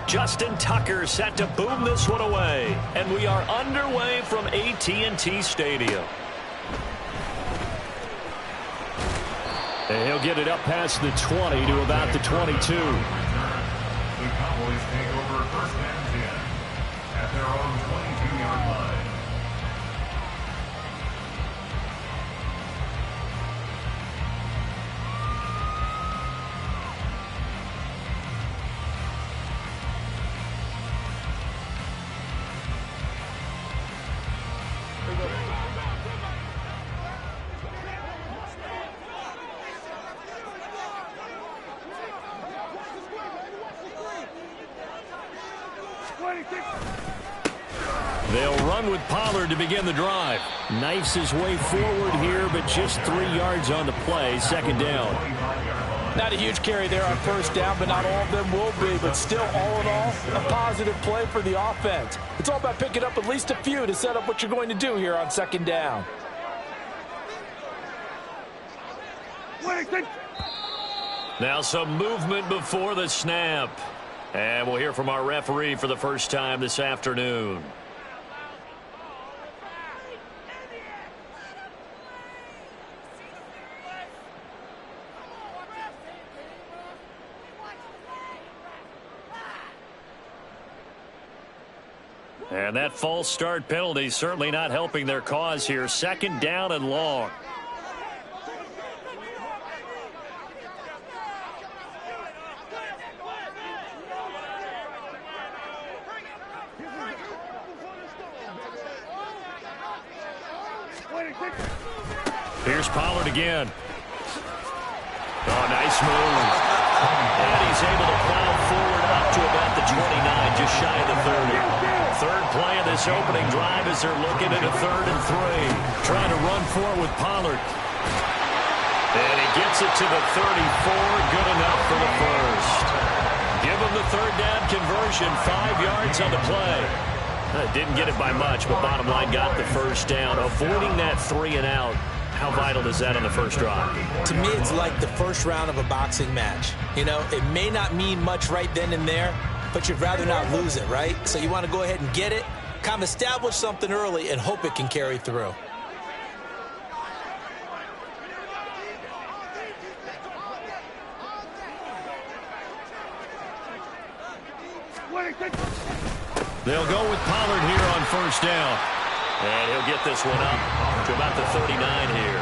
Justin Tucker set to boom this one away. And we are underway from AT&T Stadium. And he'll get it up past the 20 to about the 22. The Cowboys take over first and 10 at their own 22-yard line. They'll run with Pollard to begin the drive. Knifes his way forward here, but just 3 yards on the play. Second down. Not a huge carry there on first down, but not all of them will be. But still, all in all, a positive play for the offense. It's all about picking up at least a few to set up what you're going to do here on second down. Now some movement before the snap. And we'll hear from our referee for the first time this afternoon. And that false start penalty certainly not helping their cause here. Second down and long. Here's Pollard again. Oh, nice move. And he's able to plow forward up to about the 29, just shy of the 30. Third play of this opening drive as they're looking at a 3rd and 3. Trying to run forward with Pollard. And he gets it to the 34. Good enough for the first. Give him the third down conversion. 5 yards on the play. Didn't get it by much, but bottom line got the first down. Avoiding that 3 and out. How vital is that on the first drive? To me, it's like the first round of a boxing match. You know, it may not mean much right then and there, but you'd rather not lose it, right? So you want to go ahead and get it, kind of establish something early, and hope it can carry through. They'll go with Pollard here on first down. And he'll get this one up to about the 39 here.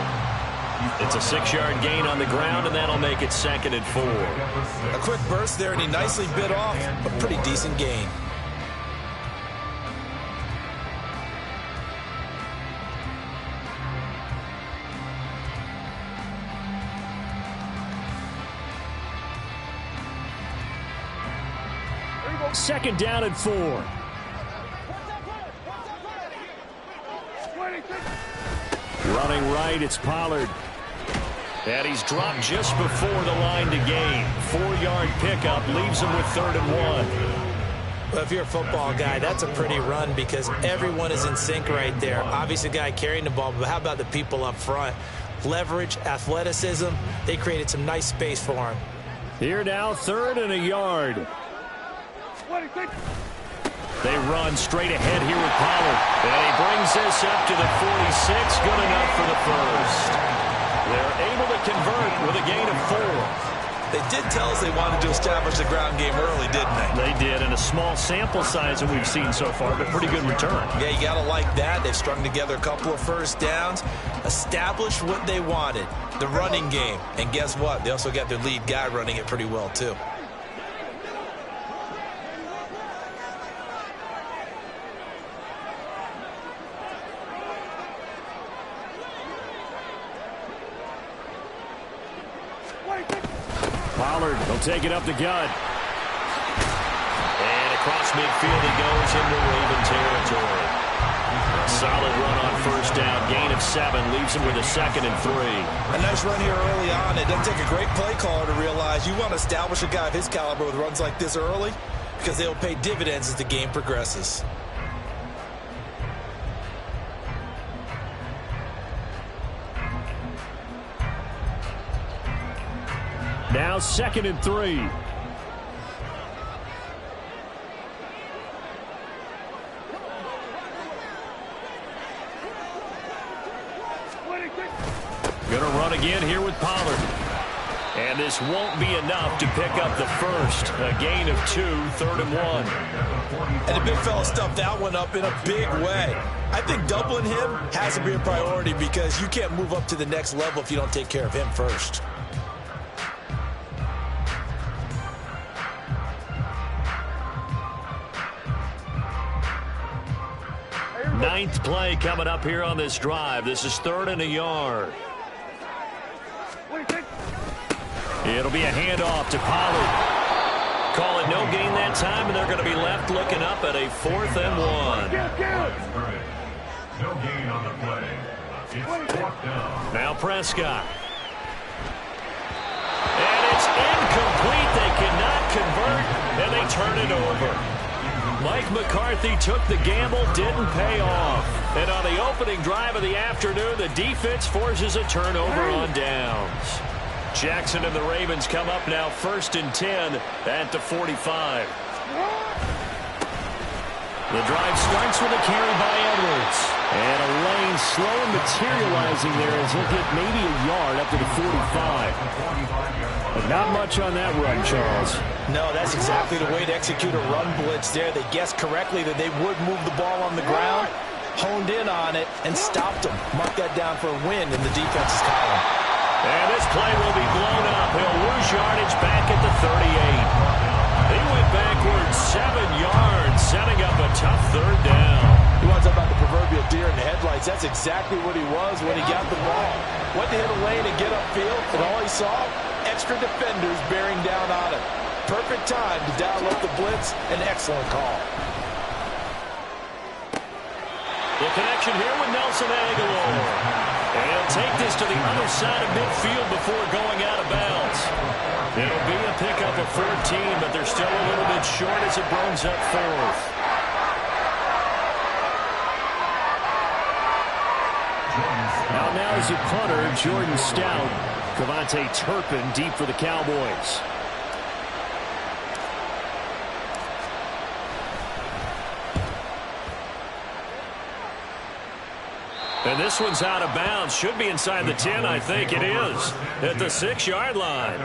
It's a 6-yard gain on the ground, and that'll make it 2nd and 4. A quick burst there, and he nicely bit off a pretty decent gain. Second down and 4. Running right, it's Pollard. And he's dropped just before the line to gain. 4-yard pickup leaves him with 3rd and 1. Well, if you're a football guy, that's a pretty run because everyone is in sync right there. Obviously, the guy carrying the ball, but how about the people up front? Leverage, athleticism, they created some nice space for him. Here now, 3rd and a yard. They run straight ahead here with Pollard. And he brings this up to the 46. Good enough for the first. They're able to convert with a gain of 4. They did tell us they wanted to establish the ground game early, didn't they? They did, and a small sample size that we've seen so far, but pretty good return. Yeah, you got to like that. They've strung together a couple of first downs, established what they wanted, the running game. And guess what? They also got their lead guy running it pretty well, too. Pollard will take it up the gut. And across midfield he goes into Raven territory. Solid run on first down. Gain of 7 leaves him with a 2nd and 3. A nice run here early on. It doesn't take a great play caller to realize you want to establish a guy of his caliber with runs like this early because they'll pay dividends as the game progresses. Now 2nd and 3. Going to run again here with Pollard. And this won't be enough to pick up the first. A gain of 2, 3rd and 1. And the big fella stuffed that one up in a big way. I think doubling him has to be a priority because you can't move up to the next level if you don't take care of him first. Ninth play coming up here on this drive. This is 3rd and a yard. It'll be a handoff to Pollard. Call it no gain that time, and they're going to be left looking up at a 4th and 1. No gain on the play. It's 4th down. Now Prescott. And it's incomplete. They cannot convert, and they turn it over. Mike McCarthy took the gamble, didn't pay off. And on the opening drive of the afternoon, the defense forces a turnover on downs. Jackson and the Ravens come up now 1st and 10 at the 45. The drive starts with a carry by Edwards. And a lane slow materializing there as he'll get maybe a yard up to the 45. But not much on that run, Charles. No, that's exactly the way to execute a run blitz there. They guessed correctly that they would move the ball on the ground, honed in on it, and stopped them. Mark that down for a win in the defense's column. And this play will be blown up. He'll lose yardage back at the 38. He went backwards 7 yards, setting up a tough 3rd down. You want to talk about the proverbial deer in the headlights? That's exactly what he was when he got the ball. Went to hit a lane and get upfield, and all he saw, extra defenders bearing down on him. Perfect time to dial up the blitz. An excellent call. The connection here with Nelson Aguilar. And he'll take this to the other side of midfield before going out of bounds. It'll be a pickup of 14, but they're still a little bit short as it brings up 4th. Now is a punter, Jordan Stout. Cavante Turpin deep for the Cowboys. And this one's out of bounds. Should be inside the 10, I think it is. At the 6-yard line.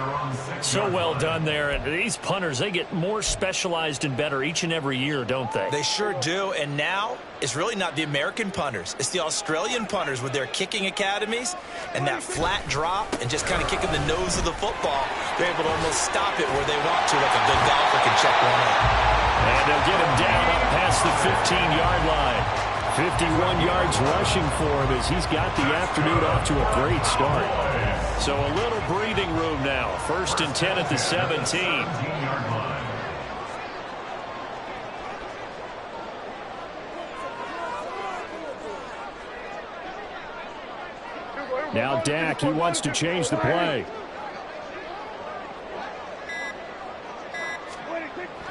So well done there. And these punters, they get more specialized and better each and every year, don't they? They sure do. And now, it's really not the American punters. It's the Australian punters with their kicking academies and that flat drop and just kind of kicking the nose of the football. They're able to almost stop it where they want to, like a good golfer can check one up. And they'll get him down up past the 15-yard line. 51 yards rushing for him as he's got the afternoon off to a great start. So a little breathing room now. 1st and 10 at the 17. Now Dak, he wants to change the play.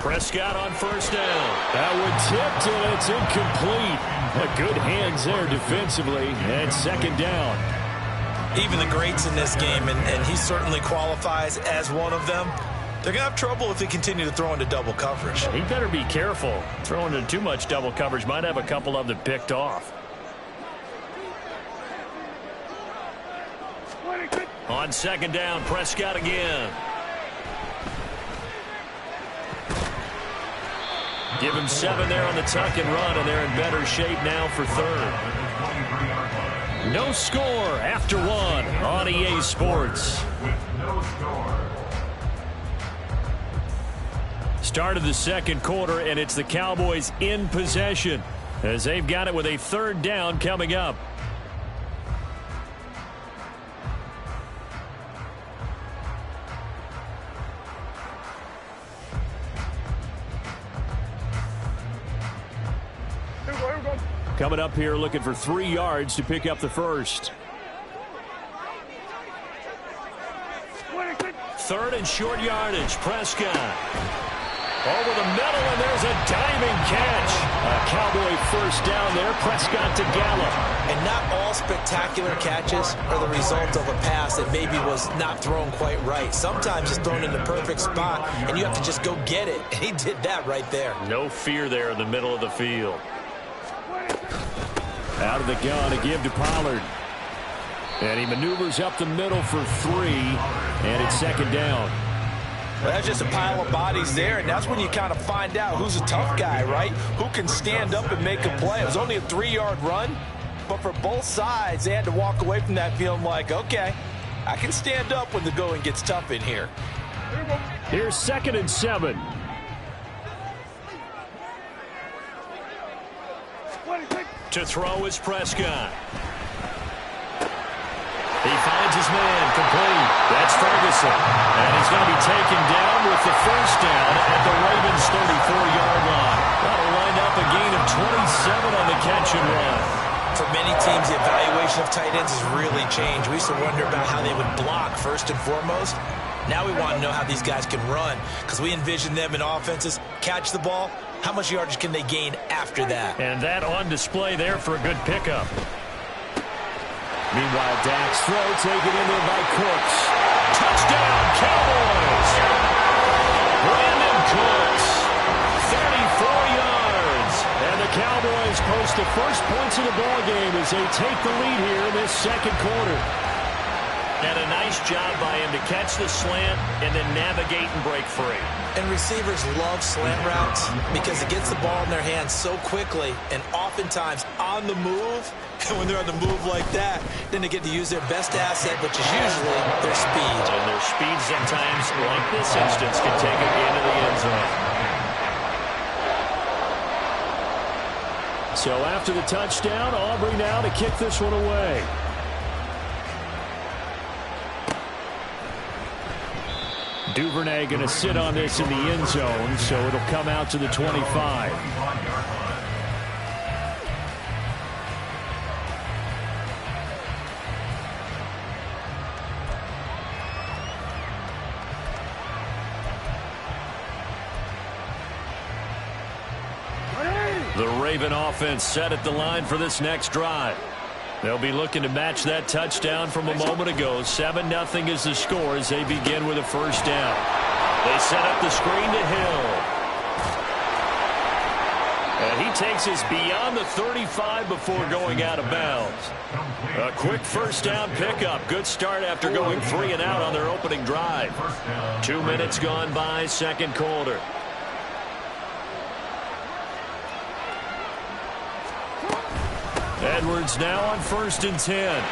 Prescott on 1st down. That one tipped and it's incomplete. Good hands there defensively, and 2nd down. Even the greats in this game, and he certainly qualifies as one of them, they're going to have trouble if they continue to throw into double coverage. He better be careful. Throwing into too much double coverage might have a couple of them picked off. On 2nd down, Prescott again. Give him 7 there on the tuck and run, and they're in better shape now for 3rd. No score after 1 on EA Sports. Start of the 2nd quarter, and it's the Cowboys in possession as they've got it with a 3rd down coming up. Coming up here looking for 3 yards to pick up the first. 3rd and short yardage. Prescott. Over the middle, and there's a diving catch. A Cowboy first down there. Prescott to Gallup. And not all spectacular catches are the result of a pass that maybe was not thrown quite right. Sometimes it's thrown in the perfect spot, and you have to just go get it. And he did that right there. No fear there in the middle of the field. Out of the gun to give to Pollard. And he maneuvers up the middle for 3, and it's 2nd down. Well, that's just a pile of bodies there, and that's when you kind of find out who's a tough guy, right? Who can stand up and make a play. It was only a 3-yard run, but for both sides, they had to walk away from that feeling like, okay, I can stand up when the going gets tough in here. Here's 2nd and 7. To throw is Prescott. He finds his man, complete. That's Ferguson. And he's going to be taken down with the first down at the Ravens' 34-yard line. That'll line up a gain of 27 on the catch and run. For many teams, the evaluation of tight ends has really changed. We used to wonder about how they would block first and foremost. Now we want to know how these guys can run, because we envision them in offenses catch the ball. How much yardage can they gain after that? And that on display there for a good pickup. Meanwhile, Dak's throw taken in there by Cooks. Touchdown, Cowboys! Brandon Cooks, 34 yards. And the Cowboys post the first points of the ballgame as they take the lead here in this second quarter. And a nice job by him to catch the slant and then navigate and break free. And receivers love slant routes because it gets the ball in their hands so quickly and oftentimes on the move. And when they're on the move like that, then they get to use their best asset, which is usually their speed. And their speed sometimes, like this instance, can take it into the end zone. So after the touchdown, Aubrey now to kick this one away. Duvernay going to sit on this in the end zone, so it'll come out to the 25. The Raven offense set at the line for this next drive. They'll be looking to match that touchdown from a moment ago. 7-0 is the score as they begin with a first down. They set up the screen to Hill. And he takes us beyond the 35 before going out of bounds. A quick first down pickup. Good start after going 3 and out on their opening drive. 2 minutes gone by, second quarter. Edwards now on 1st and 10. And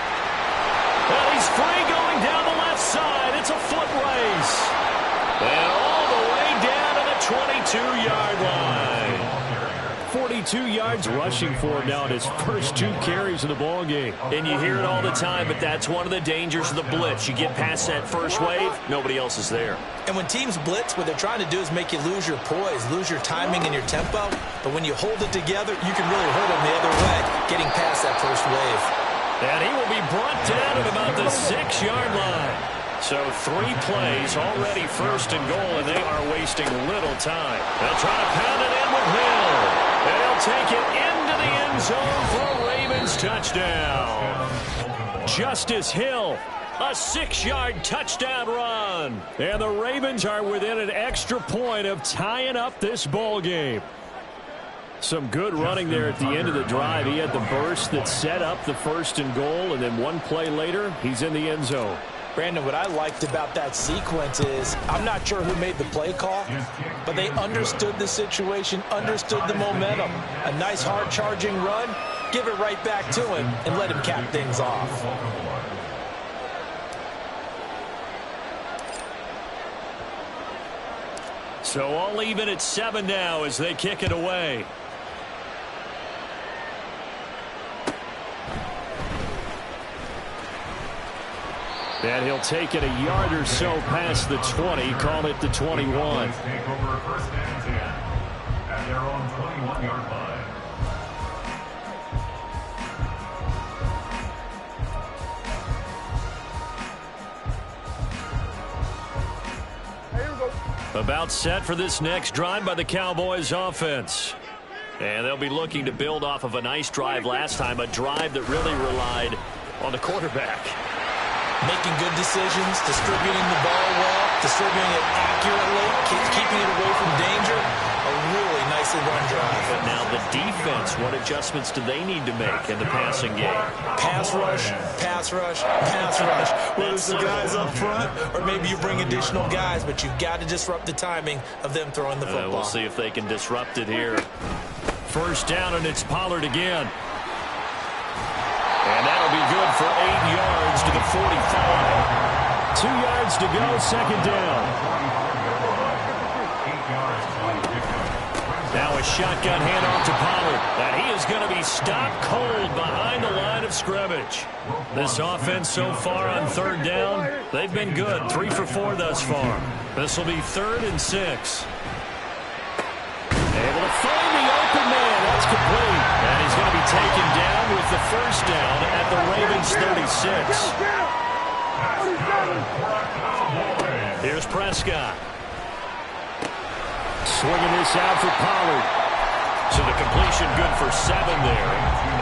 he's free going down the left side. It's a foot race. And all the way down to the 22-yard line. 42 yards rushing for him now in his first 2 carries of the ball game. And you hear it all the time, but that's one of the dangers of the blitz. You get past that first wave, nobody else is there. And when teams blitz, what they're trying to do is make you lose your poise, lose your timing and your tempo. But when you hold it together, you can really hurt them the other way, getting past that first wave. And he will be brought down at about the 6-yard line. So 3 plays already, 1st and goal, and they are wasting little time. They'll try to pound it in with Hill. And he'll take it into the end zone for a Ravens touchdown. Justice Hill, a 6-yard touchdown run. And the Ravens are within an extra point of tying up this ball game. Some good running there at the end of the drive. He had the burst that set up the 1st and goal, and then 1 play later, he's in the end zone. Brandon, what I liked about that sequence is I'm not sure who made the play call, but they understood the situation, understood the momentum. A nice hard-charging run, give it right back to him, and let him cap things off. So all even at 7 now as they kick it away. And he'll take it a yard or so past the 20, call it the 21. Take over 1st and 10 at their own 21-yard line. About set for this next drive by the Cowboys offense. And they'll be looking to build off of a nice drive last time, a drive that really relied on the quarterback. Making good decisions, distributing the ball well, distributing it accurately, keeping it away from danger. A really nicely run drive. But now the defense, what adjustments do they need to make in the passing game? Pass rush, pass rush, pass rush. Whether it's the guys up front or maybe you bring additional guys, but you've got to disrupt the timing of them throwing the football. We'll see if they can disrupt it here. First down, and it's Pollard again. And that'll be good for 8 yards to the 45. 2 yards to go, second down. Now a shotgun handoff to Pollard. And he is going to be stopped cold behind the line of scrimmage. This offense so far on third down, they've been good. 3 for 4 thus far. This will be 3rd and 6. Able to find the open man. That's complete. And he's going to be taken down with the first down at the Ravens 36. Here's Prescott. Swinging this out for Pollard. So the completion good for 7 there.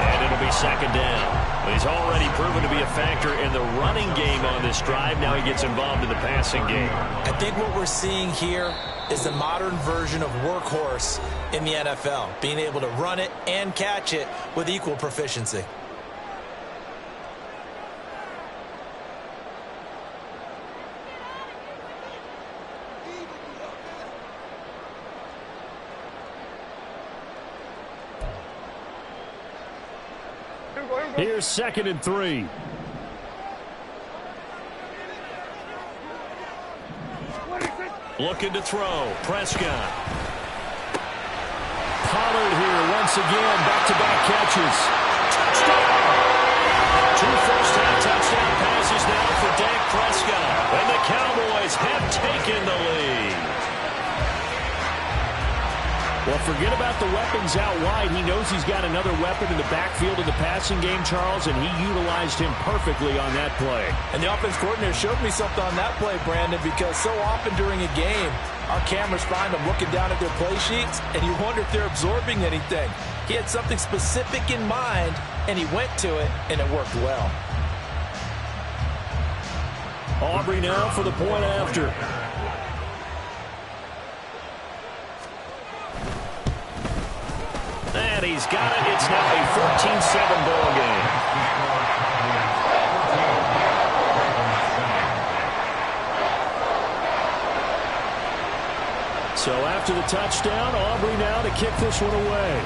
And it'll be second down. He's already proven to be a factor in the running game on this drive. Now he gets involved in the passing game. I think what we're seeing here is the modern version of workhorse in the NFL. Being able to run it and catch it with equal proficiency. Here's 2nd and 3. Looking to throw. Prescott. Pollard here once again. Back-to-back catches. Touchdown! 2 first-half touchdown passes now for Dak Prescott. And the Cowboys have taken the lead. Well, forget about the weapons out wide. He knows he's got another weapon in the backfield of the passing game, Charles, and he utilized him perfectly on that play. And the offense coordinator showed me something on that play, Brandon, because so often during a game, our cameras find them looking down at their play sheets, and you wonder if they're absorbing anything. He had something specific in mind, and he went to it, and it worked well. Aubrey now for the point after. And he's got it. It's now a 14-7 ball game. So after the touchdown, Aubrey now to kick this one away.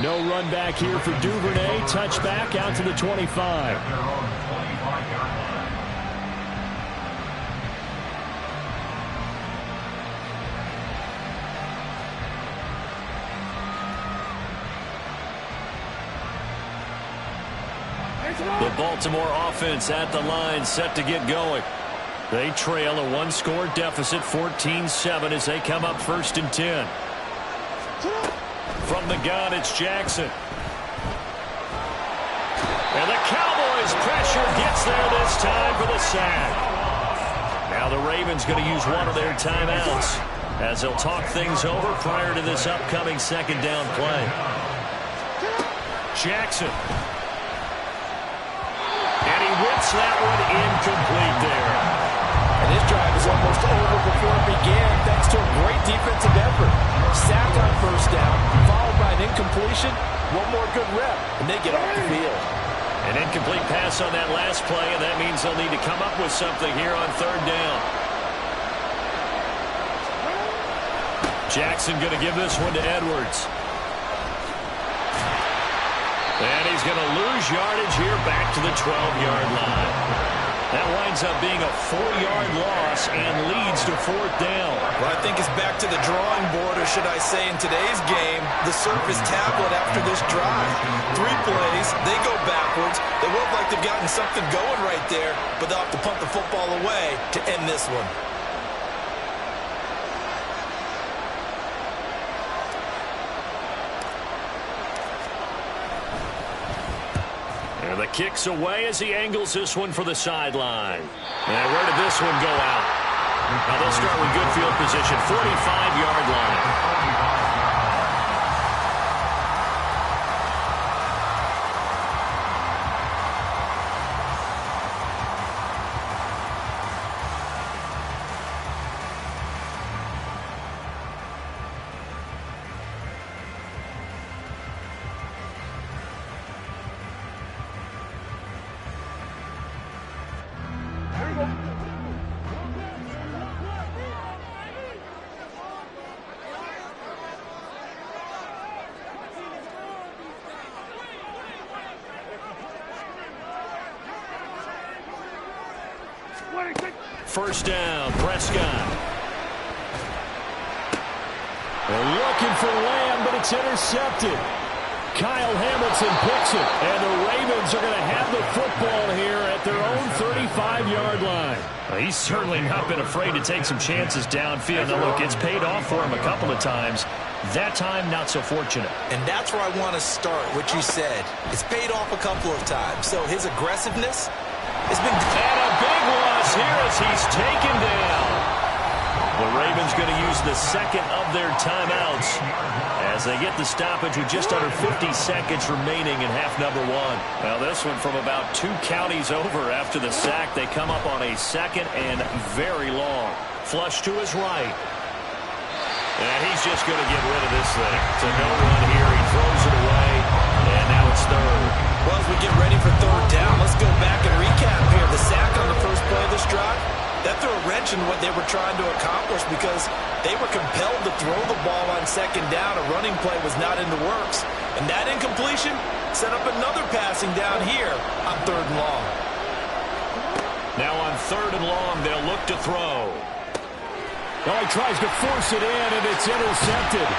No run back here for Duvernay. Touchback out to the 25. The Baltimore offense at the line, set to get going. They trail a 1-score deficit, 14-7, as they come up 1st and 10. From the gun, it's Jackson. And the Cowboys' pressure gets there this time for the sack. Now the Ravens going to use one of their timeouts as they'll talk things over prior to this upcoming second down play. Jackson. And he whips that one incomplete there. And his drive is almost over before it began, thanks to a great defensive effort. Sack on first down, followed by an incompletion. One more good rep, and they get off the field. An incomplete pass on that last play, and that means they'll need to come up with something here on third down. Jackson going to give this one to Edwards. And he's going to lose yardage here back to the 12-yard line. That winds up being a 4-yard loss and leads to 4th down. Well, I think it's back to the drawing board, or should I say in today's game, the surface tablet after this drive. 3 plays, they go backwards. They look like they've gotten something going right there, but they'll have to punt the football away to end this one. And the kick's away as he angles this one for the sideline. And where did this one go out? Now they'll start with good field position, 45-yard line. First down, Prescott. They're looking for Lamb, but it's intercepted. Kyle Hamilton picks it, and the Ravens are going to have the football here at their own 35-yard line. Well, he's certainly not been afraid to take some chances downfield. Now, look, it's paid off for him a couple of times. That time, not so fortunate. And that's where I want to start, what you said. It's paid off a couple of times. So his aggressiveness has been... And a big loss here as he's taken down. The Ravens going to use the second of their timeouts as they get the stoppage with just under 50 seconds remaining in half number one. Now this one from about 2 counties over after the sack. They come up on a second and very long. Flush to his right. And he's just going to get rid of this thing. It's a no run here. He throws it away. And now it's third. Well, as we get ready for third down, let's go back and recap here. The sack on the first play of this drive, that threw a wrench in what they were trying to accomplish because they were compelled to throw the ball on second down. A running play was not in the works. And that incompletion set up another passing down here on third and long. Now on third and long, they'll look to throw. Well, he tries to force it in, and it's intercepted.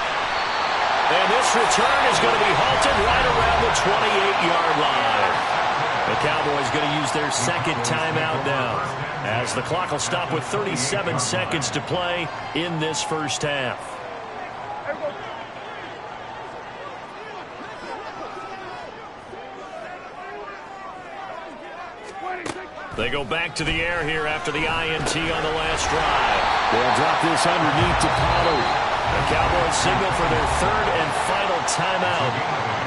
And this return is going to be halted right around the 28-yard line. The Cowboys going to use their second timeout now, as the clock will stop with 37 seconds to play in this first half. They go back to the air here after the INT on the last drive. They'll drop this underneath to Pollard. The Cowboys signal for their third and final timeout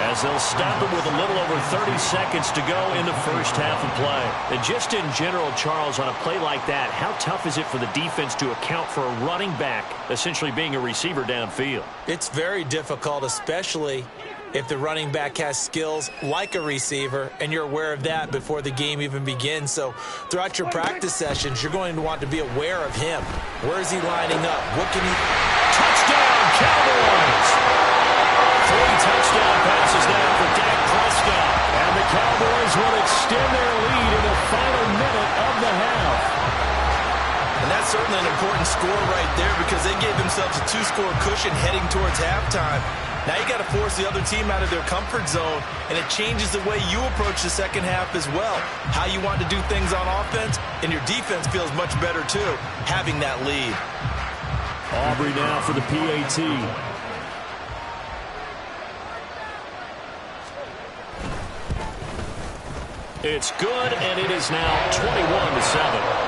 as they'll stop it with a little over 30 seconds to go in the first half of play. And just in general, Charles, on a play like that, how tough is it for the defense to account for a running back essentially being a receiver downfield? It's very difficult, especially if the running back has skills like a receiver, and you're aware of that before the game even begins. So throughout your practice sessions, you're going to want to be aware of him. Where is he lining up? What can he... Touchdown, Cowboys! 3 touchdown passes now for Dak Prescott. And the Cowboys will extend their lead in the final minute of the half. And that's certainly an important score right there because they gave themselves a 2-score cushion heading towards halftime. Now you got to force the other team out of their comfort zone, and it changes the way you approach the second half as well. How you want to do things on offense, and your defense feels much better too, having that lead. Aubrey now for the PAT. It's good, and it is now 21-7.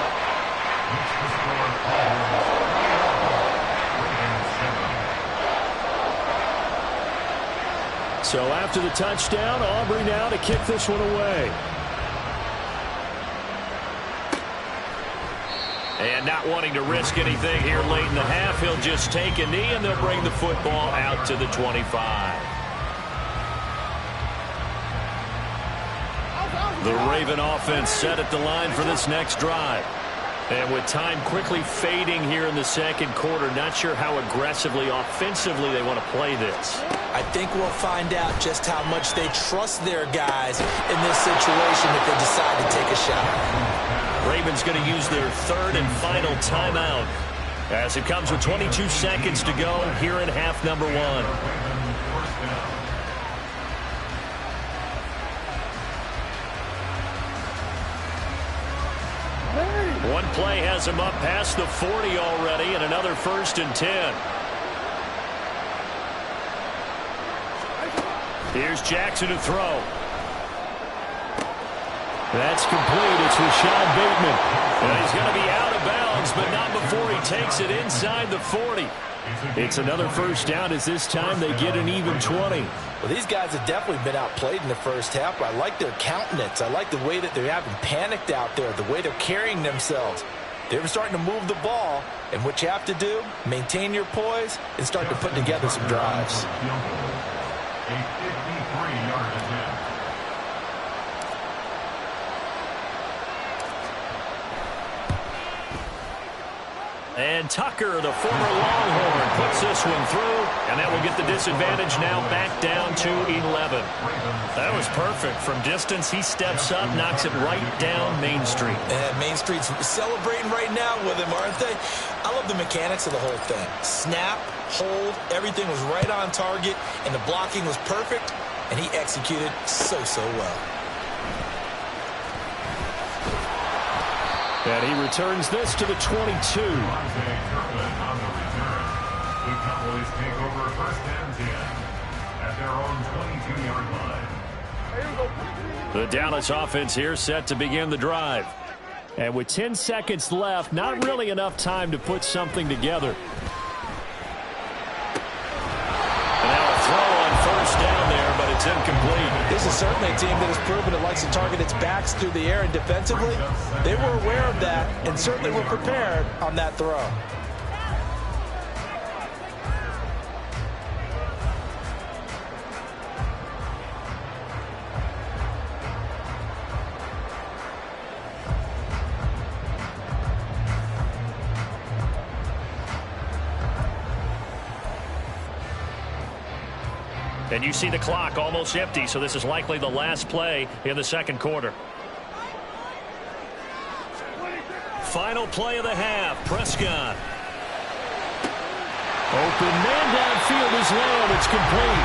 So after the touchdown, Aubrey now to kick this one away. And not wanting to risk anything here late in the half, he'll just take a knee, and they'll bring the football out to the 25. The Raven offense set at the line for this next drive. And with time quickly fading here in the second quarter, not sure how aggressively, offensively they want to play this. I think we'll find out just how much they trust their guys in this situation if they decide to take a shot. Ravens going to use their third and final timeout as it comes with 22 seconds to go here in half number one. One play has him up past the 40 already, and another 1st and 10. Here's Jackson to throw. That's complete. It's Rashad Bateman. And he's going to be out of bounds, but not before he takes it inside the 40. It's another first down as this time they get an even 20. Well, these guys have definitely been outplayed in the first half, but I like their countenance. I like the way that they haven't panicked out there, the way they're carrying themselves. They're starting to move the ball, and what you have to do, maintain your poise and start to put together some drives. A 53-yard attempt. And Tucker, the former Longhorn, puts this one through, and that will get the disadvantage now back down to 11. That was perfect. From distance, he steps up, knocks it right down Main Street. And Main Street's celebrating right now with him, aren't they? I love the mechanics of the whole thing. Snap, hold, everything was right on target, and the blocking was perfect, and he executed so well. And he returns this to the 22. On the return. The Cowboys take over first and 10 at their own 22-yard line. The Dallas offense here set to begin the drive. And with 10 seconds left, not really enough time to put something together. And now a throw on first down there, but it's incomplete. This is certainly a team that has proven it likes to target its backs through the air, and defensively, they were aware of that and certainly were prepared on that throw. And you see the clock almost empty, so this is likely the last play in the second quarter. Final play of the half, Prescott. Open man downfield is Lamb. It's complete.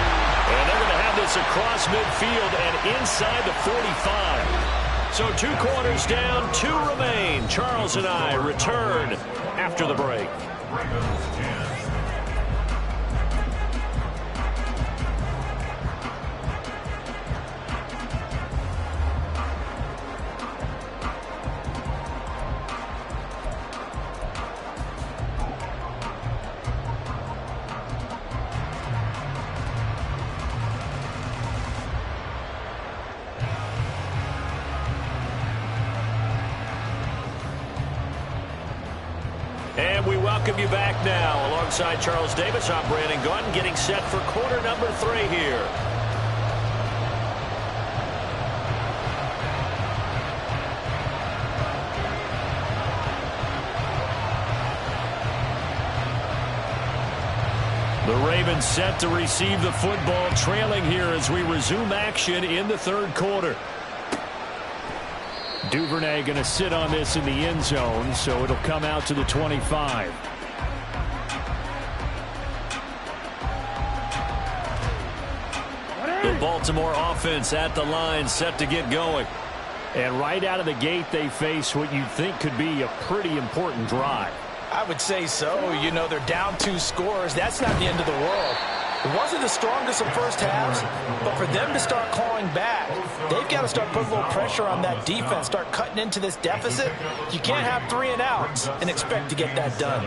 And they're going to have this across midfield and inside the 45. So 2 quarters down, 2 remain. Charles and I return after the break. And we welcome you back now. Alongside Charles Davis, I'm Brandon Gunn, getting set for quarter number 3 here. The Ravens set to receive the football, trailing here as we resume action in the third quarter. Duvernay going to sit on this in the end zone, so it'll come out to the 25. The Baltimore offense at the line, set to get going. And right out of the gate, they face what you think could be a pretty important drive. I would say so. You know, they're down 2 scores. That's not the end of the world. It wasn't the strongest of first halves, but for them to start clawing back, they've got to start putting a little pressure on that defense, start cutting into this deficit. You can't have 3 and outs and expect to get that done.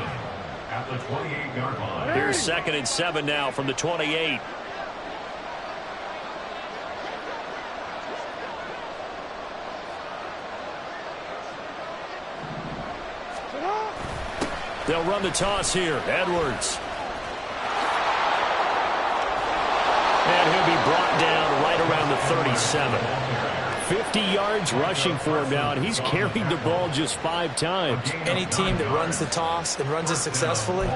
At the 28-yard line. Here's 2nd and 7 now from the 28. They'll run the toss here. Edwards. And he'll be brought down right around the 37. 50 yards rushing for him now, and he's carried the ball just 5 times. Any team that runs the toss and runs it successfully,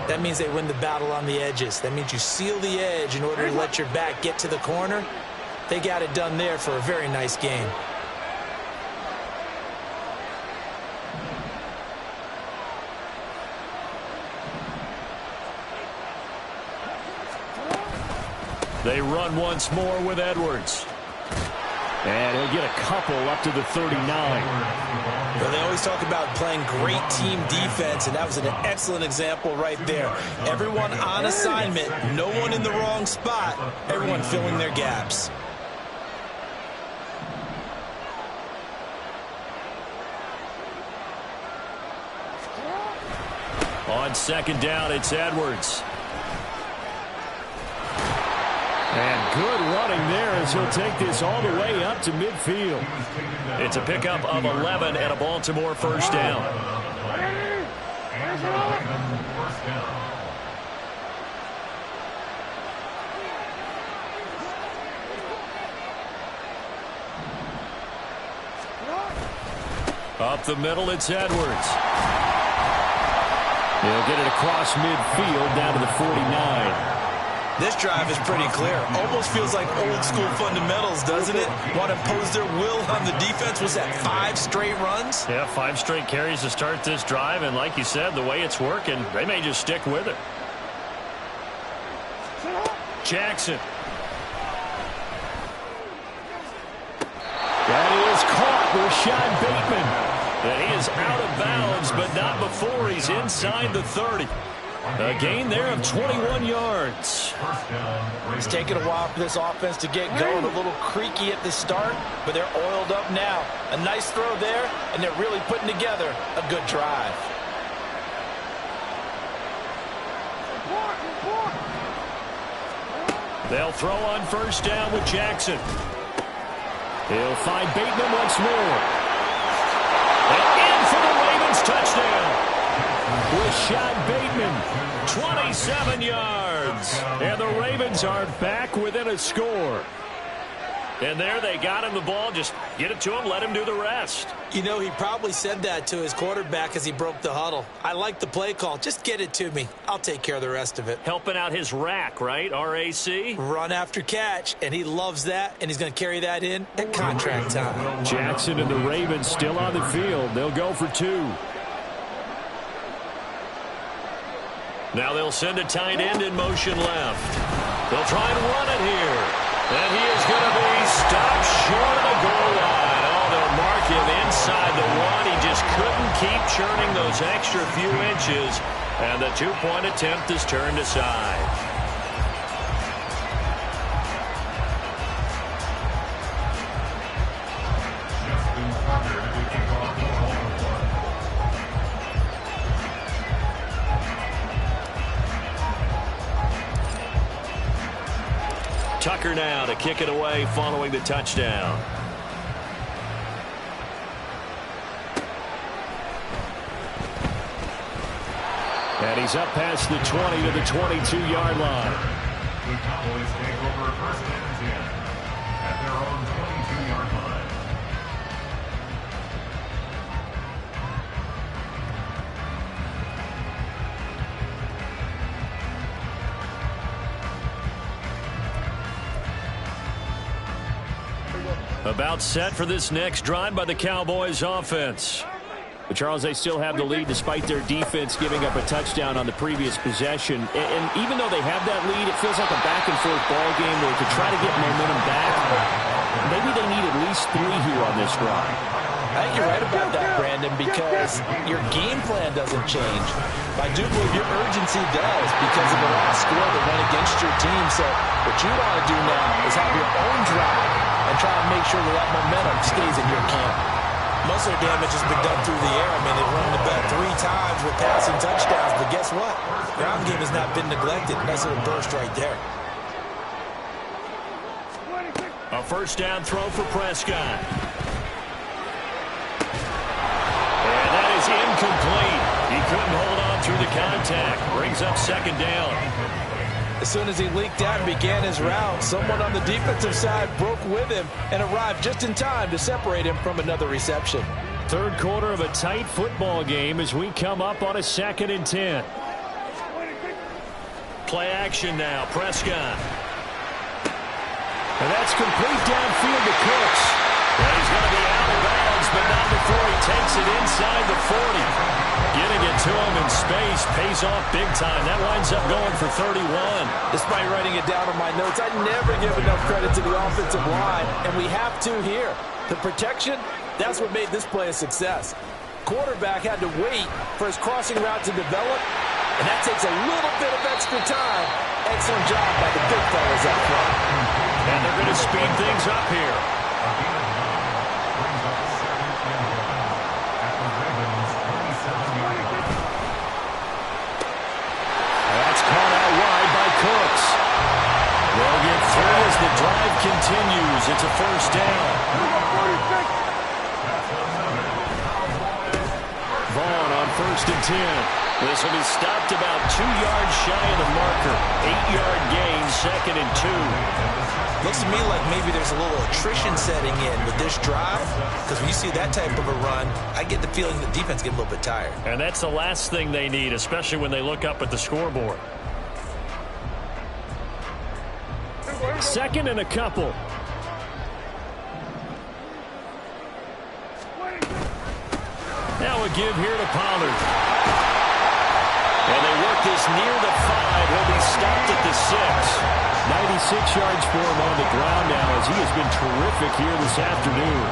that means they win the battle on the edges. That means you seal the edge in order to let your back get to the corner. They got it done there for a very nice game. They run once more with Edwards. And he'll get a couple up to the 39. Well, they always talk about playing great team defense, and that was an excellent example right there. Everyone on assignment, no one in the wrong spot, everyone filling their gaps. On second down, it's Edwards. And good running there as he'll take this all the way up to midfield. It's a pickup of 11 and a Baltimore first down. Up the middle, it's Edwards. He'll get it across midfield down to the 49. This drive is pretty clear. Almost feels like old school fundamentals, doesn't it? Want to impose their will on the defense. Was that 5 straight runs? Yeah, 5 straight carries to start this drive, and like you said, the way it's working, they may just stick with it. Jackson. That is caught. Rashad Bateman. And he is out of bounds, but not before he's inside the 30. A gain there of 21 yards. It's taken a while for this offense to get going. A little creaky at the start, but they're oiled up now. A nice throw there, and they're really putting together a good drive. They'll throw on first down with Jackson. He'll find Bateman once more. And in for the Ravens touchdown. Rashad Bateman, 27 yards. and the Ravens are back within a score. And there they got him the ball. Just get it to him, let him do the rest. You know, he probably said that to his quarterback as he broke the huddle. I like the play call. Just get it to me. I'll take care of the rest of it. Helping out his rack, right? RAC? Run after catch, and he loves that, and he's going to carry that in at contract time. Jackson and the Ravens still on the field. They'll go for 2. Now they'll send a tight end in motion left. They'll try and run it here. And he is going to be stopped short of the goal line. Oh, they'll mark him inside the 1. He just couldn't keep churning those extra few inches. And the 2-point attempt is turned aside. Tucker now to kick it away following the touchdown. And he's up past the 20 to the 22-yard line. The Cowboys take over first and 10 at their own 22-yard line. About set for this next drive by the Cowboys offense. But Charles, they still have the lead despite their defense giving up a touchdown on the previous possession. And even though they have that lead, it feels like a back-and-forth ball game where to try to get momentum back, maybe they need at least 3 here on this drive. I think you're right about that, Brandon, because your game plan doesn't change. I do believe your urgency does because of the last score that went against your team. So what you want to do now is have your own drive and try and make sure that momentum stays in your camp. Most of the damage has been done through the air. I mean, they've run the bet 3 times with passing touchdowns, but guess what? Ground game has not been neglected. Nice little burst right there. A first down throw for Prescott. And that is incomplete. He couldn't hold on through the contact. Brings up second down. As soon as he leaked out and began his route, someone on the defensive side broke with him and arrived just in time to separate him from another reception. Third quarter of a tight football game as we come up on a 2nd and 10. Play action now. Prescott. And that's complete downfield to Cooks. And he's going to be out of bounds, but not before he takes it inside the 40. Getting it to him in space pays off big time. That winds up going for 31. Despite writing it down on my notes, I never give enough credit to the offensive line, and we have to here. The protection, that's what made this play a success. Quarterback had to wait for his crossing route to develop, and that takes a little bit of extra time. Excellent job by the big fellas up front. And they're going to speed things up here. first down. Vaughn on 1st and 10. This will be stopped about 2 yards shy of the marker. 8-yard gain, 2nd and 2. Looks to me like maybe there's a little attrition setting in with this drive, because when you see that type of a run, I get the feeling the defense get a little bit tired. And that's the last thing they need, especially when they look up at the scoreboard. 2nd and a couple. Now a give here to Pollard. And they work this near the 5. He'll be stopped at the 6. 96 yards for him on the ground now, as he has been terrific here this afternoon.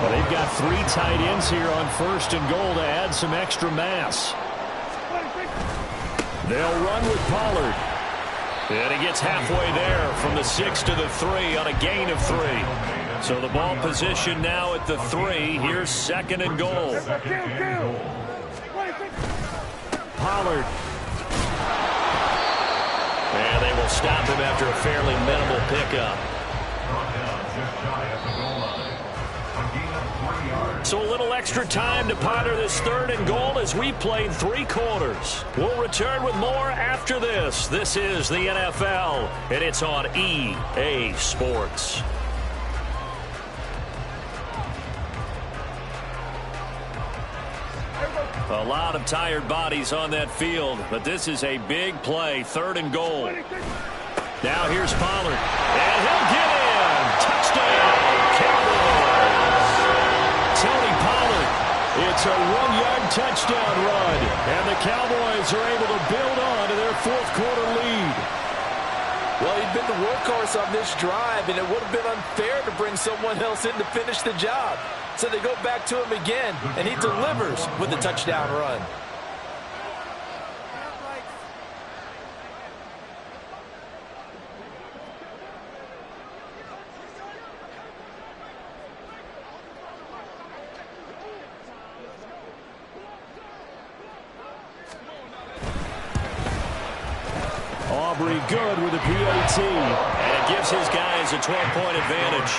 Well, they've got 3 tight ends here on 1st and goal to add some extra mass. They'll run with Pollard. And he gets halfway there from the 6 to the 3 on a gain of 3. So the ball position now at the 3. Here's 2nd and goal. Pollard. And they will stop him after a fairly minimal pickup. So a little extra time to ponder this 3rd and goal as we played 3 quarters. We'll return with more after this. This is the NFL, and it's on EA Sports. A lot of tired bodies on that field, but this is a big play, 3rd and goal. Now here's Pollard, and he'll get in. Touchdown, Cowboys. Tony Pollard, it's a 1-yard touchdown run, and the Cowboys are able to build on to their 4th quarter lead. Well, he'd been the workhorse on this drive, and it would have been unfair to bring someone else in to finish the job. So they go back to him again, and he delivers with a touchdown run. Aubrey good with a PAT. And it gives his guys a 12-point advantage.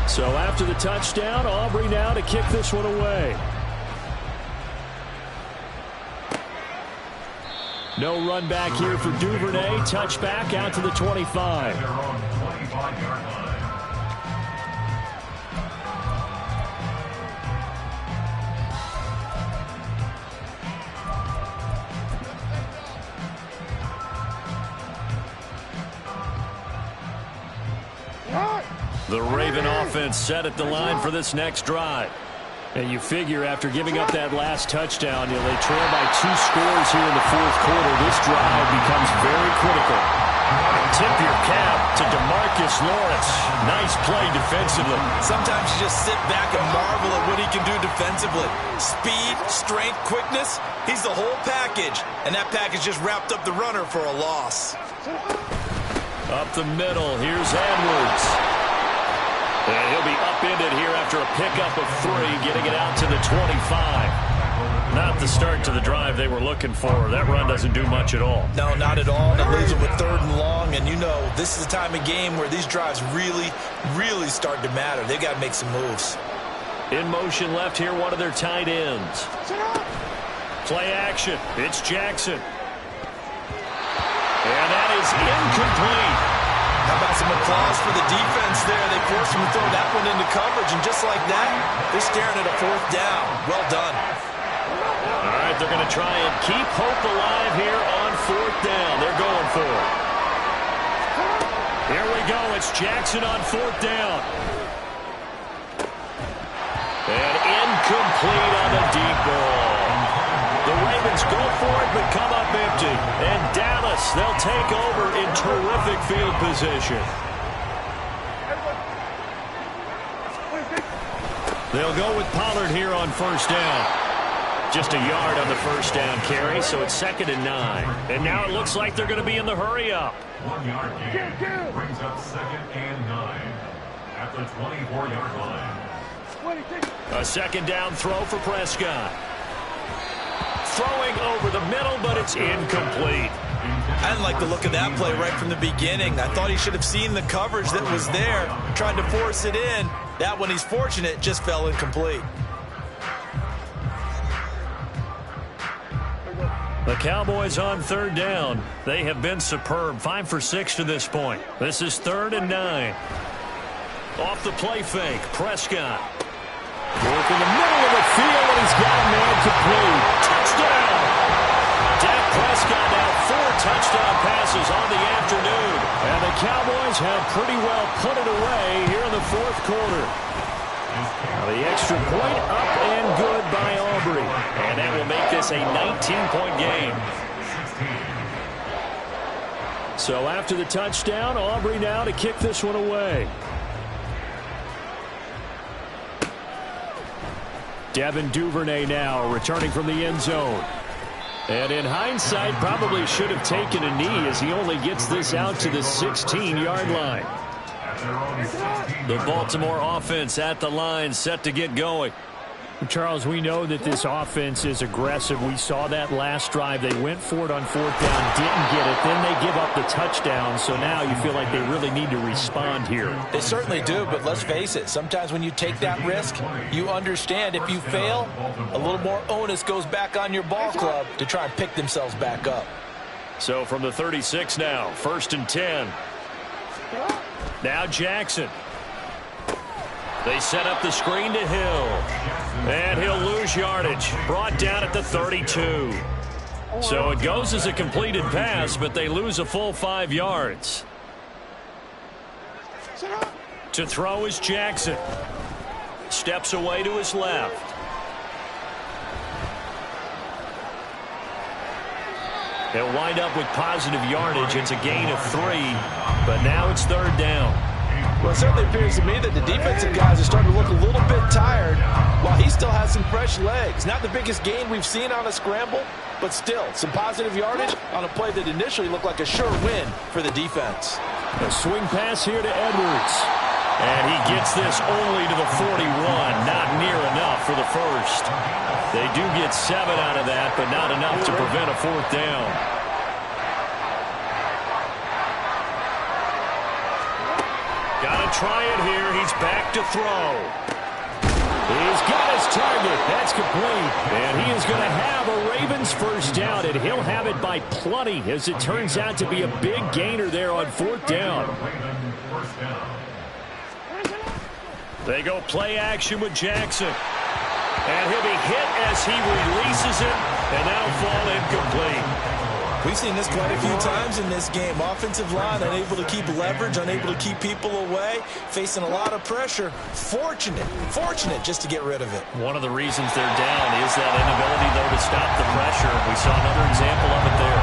So after the touchdown, Aubrey now to kick this one away. No run back here for Duvernay. Touchback out to the 25. The Raven offense set at the line for this next drive. And you figure after giving up that last touchdown, they trail by 2 scores here in the 4th quarter. This drive becomes very critical. Tip your cap to DeMarcus Lawrence. Nice play defensively. Sometimes you just sit back and marvel at what he can do defensively. Speed, strength, quickness, he's the whole package. And that package just wrapped up the runner for a loss. Up the middle, here's Edwards. And he'll be upended here after a pickup of 3, getting it out to the 25. Not the start to the drive they were looking for. That run doesn't do much at all. No, not at all. And it leaves them with 3rd and long. And you know, this is the time of game where these drives really, really start to matter. They've got to make some moves. In motion left here, one of their tight ends. Play action. It's Jackson. And that is incomplete. How about some applause for the defense there? They forced him to throw that one into coverage, and just like that, they're staring at a 4th down. Well done. All right, they're going to try and keep hope alive here on 4th down. They're going for it. Here we go. It's Jackson on 4th down. And incomplete on the deep ball. The Ravens go for it, but come up empty. And Dallas, they'll take over in terrific field position. They'll go with Pollard here on 1st down. Just a yard on the 1st down carry, so it's 2nd and 9. And now it looks like they're going to be in the hurry-up. 1 yard gain brings up 2nd and 9. at the 24-yard line. A second down throw for Prescott. Throwing over the middle, but it's incomplete. I didn't like the look of that play right from the beginning. I thought he should have seen the coverage that was there, tried to force it in. That one, he's fortunate, just fell incomplete. The Cowboys on third down. They have been superb. 5 for 6 to this point. This is 3rd and 9. Off the play fake, Prescott. Work in the middle of the field, and he's got a man complete. Touchdown! Dak Prescott now 4 touchdown passes on the afternoon. And the Cowboys have pretty well put it away here in the 4th quarter. Now the extra point up and good by Aubrey. And that will make this a 19-point game. So after the touchdown, Aubrey now to kick this one away. Devin Duvernay now returning from the end zone. And in hindsight, probably should have taken a knee as he only gets this out to the 16-yard line. The Baltimore offense at the line, set to get going. Charles, we know that this offense is aggressive. We saw that last drive. They went for it on 4th down, didn't get it. Then they give up the touchdown. So now you feel like they really need to respond here. They certainly do, but let's face it. Sometimes when you take that risk, you understand if you fail, a little more onus goes back on your ball club to try and pick themselves back up. So from the 36 now, 1st and 10. Now Jackson. They set up the screen to Hill. And he'll lose yardage. Brought down at the 32. So it goes as a completed pass, but they lose a full 5 yards. To throw is Jackson. Steps away to his left. He'll wind up with positive yardage. It's a gain of 3, but now it's 3rd down. Well, it certainly appears to me that the defensive guys are starting to look a little bit tired while he still has some fresh legs. Not the biggest gain we've seen on a scramble, but still some positive yardage on a play that initially looked like a sure win for the defense. A swing pass here to Edwards. And he gets this only to the 41. Not near enough for the first. They do get 7 out of that, but not enough to prevent a 4th down. Gotta try it here. He's back to throw. He's got his target. That's complete. And he is going to have a Ravens first down, and he'll have it by plenty, as it turns out to be a big gainer there on 4th down. They go play action with Jackson. And he'll be hit as he releases it, and that'll fall incomplete. We've seen this quite a few times in this game. Offensive line unable to keep leverage, unable to keep people away, facing a lot of pressure. Fortunate just to get rid of it. One of the reasons they're down is that inability, though, to stop the pressure. We saw another example of it there.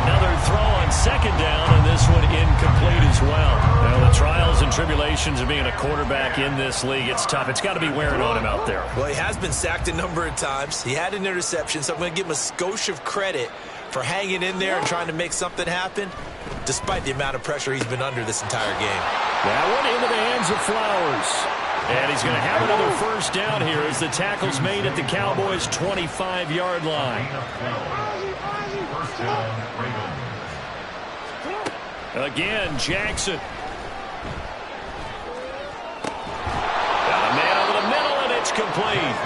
Another throw on 2nd down, and this one incomplete as well. Now, the trials and tribulations of being a quarterback in this league, it's tough. It's got to be wearing on him out there. Well, he has been sacked a number of times. He had an interception, so I'm going to give him a skosh of credit for hanging in there and trying to make something happen, despite the amount of pressure he's been under this entire game. That one into the hands of Flowers. And he's going to have another first down here as the tackle's made at the Cowboys' 25-yard line. Again, Jackson. Got a man over the middle, and it's complete.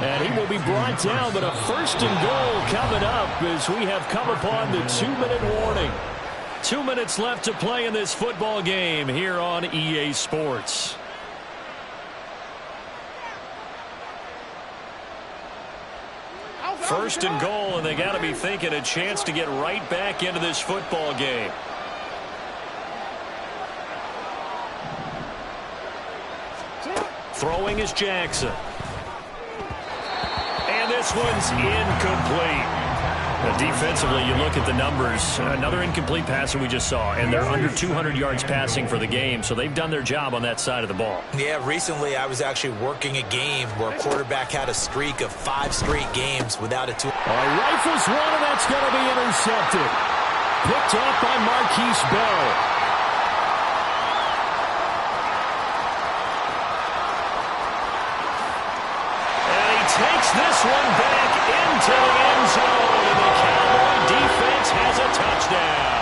And he will be brought down, but a 1st and goal coming up as we have come upon the 2-minute warning. 2 minutes left to play in this football game here on EA Sports. First and goal, and they got to be thinking a chance to get right back into this football game. Throwing is Jackson. And this one's incomplete. Defensively, you look at the numbers. Another incomplete pass that we just saw, and they're under 200 yards passing for the game, so they've done their job on that side of the ball. Yeah, recently I was actually working a game where a quarterback had a streak of 5 straight games without a 2. Rifles one, and that's going to be intercepted. Picked off by Marquise Bell. takes this one back into the end zone, and the Cowboy defense has a touchdown.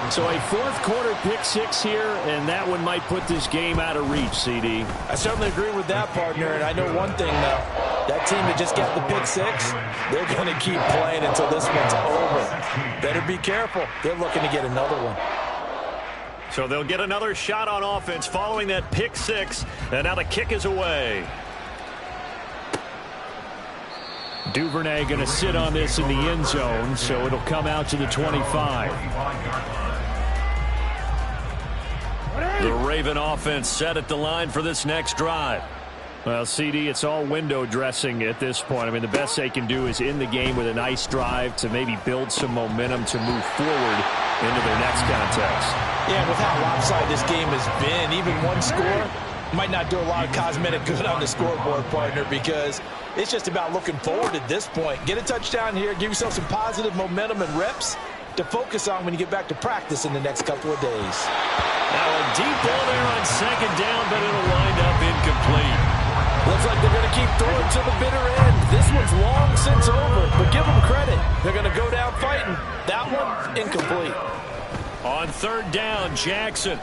So a fourth quarter pick six here, and that one might put this game out of reach, CD. I certainly agree with that, partner, and I know one thing, though. That team that just got the pick six, they're going to keep playing until this one's over. Better be careful. They're looking to get another one. So they'll get another shot on offense following that pick six, and now the kick is away. Duvernay going to sit on this in the end zone, so it'll come out to the 25. The Raven offense set at the line for this next drive. Well, CD, it's all window dressing at this point. I mean, the best they can do is end the game with a nice drive to maybe build some momentum to move forward into their next contest. Yeah, with how lopsided this game has been, even one score might not do a lot of cosmetic good on the scoreboard, partner, because it's just about looking forward at this point. Get a touchdown here, give yourself some positive momentum and reps to focus on when you get back to practice in the next couple of days. Now a deep ball there on second down, but it'll wind up incomplete. Looks like they're going to keep throwing to the bitter end. This one's long since over, but give them credit. They're going to go down fighting. That one, incomplete. On third down, Jackson.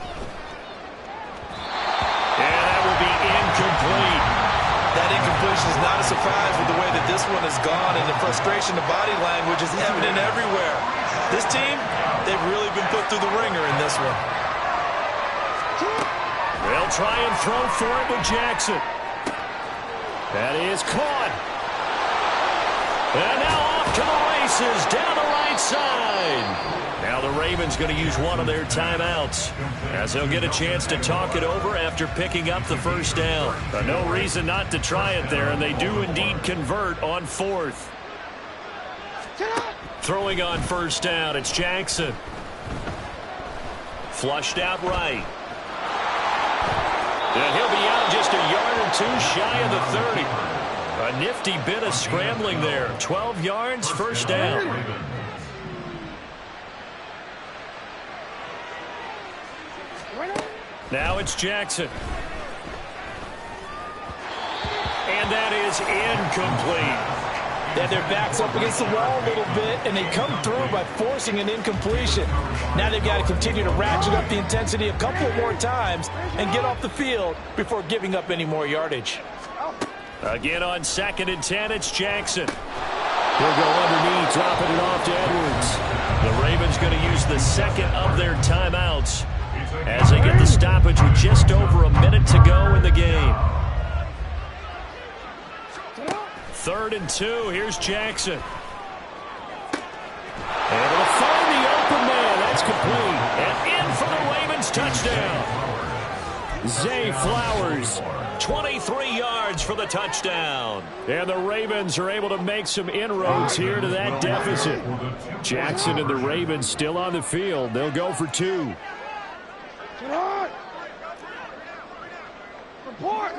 And that will be incomplete. That incompletion is not a surprise with the way that this one has gone, and the frustration, the body language is evident everywhere. This team, they've really been put through the ringer in this one. They'll try and throw for it with Jackson. That is caught. And now off to the races down the right side. Now the Ravens going to use one of their timeouts as they'll get a chance to talk it over after picking up the first down. But no reason not to try it there, and they do indeed convert on fourth. Throwing on first down, it's Jackson. Flushed out right. And he'll be out just a yard or two shy of the 30. A nifty bit of scrambling there. 12 yards, first down. Now it's Jackson. And that is incomplete. They had their backs up against the wall a little bit, and they come through by forcing an incompletion. Now they've got to continue to ratchet up the intensity a couple more times and get off the field before giving up any more yardage. Again on 2nd and 10, it's Jackson. He'll go underneath, dropping it off to Edwards. The Ravens going to use the second of their timeouts as they get the stoppage with just over a minute to go in the game. 3rd and 2. Here's Jackson. Able to find the open man. That's complete. And in for the Ravens touchdown. Zay Flowers, 23 yards for the touchdown. And the Ravens are able to make some inroads here to that deficit. Jackson and the Ravens still on the field. They'll go for 2. Report.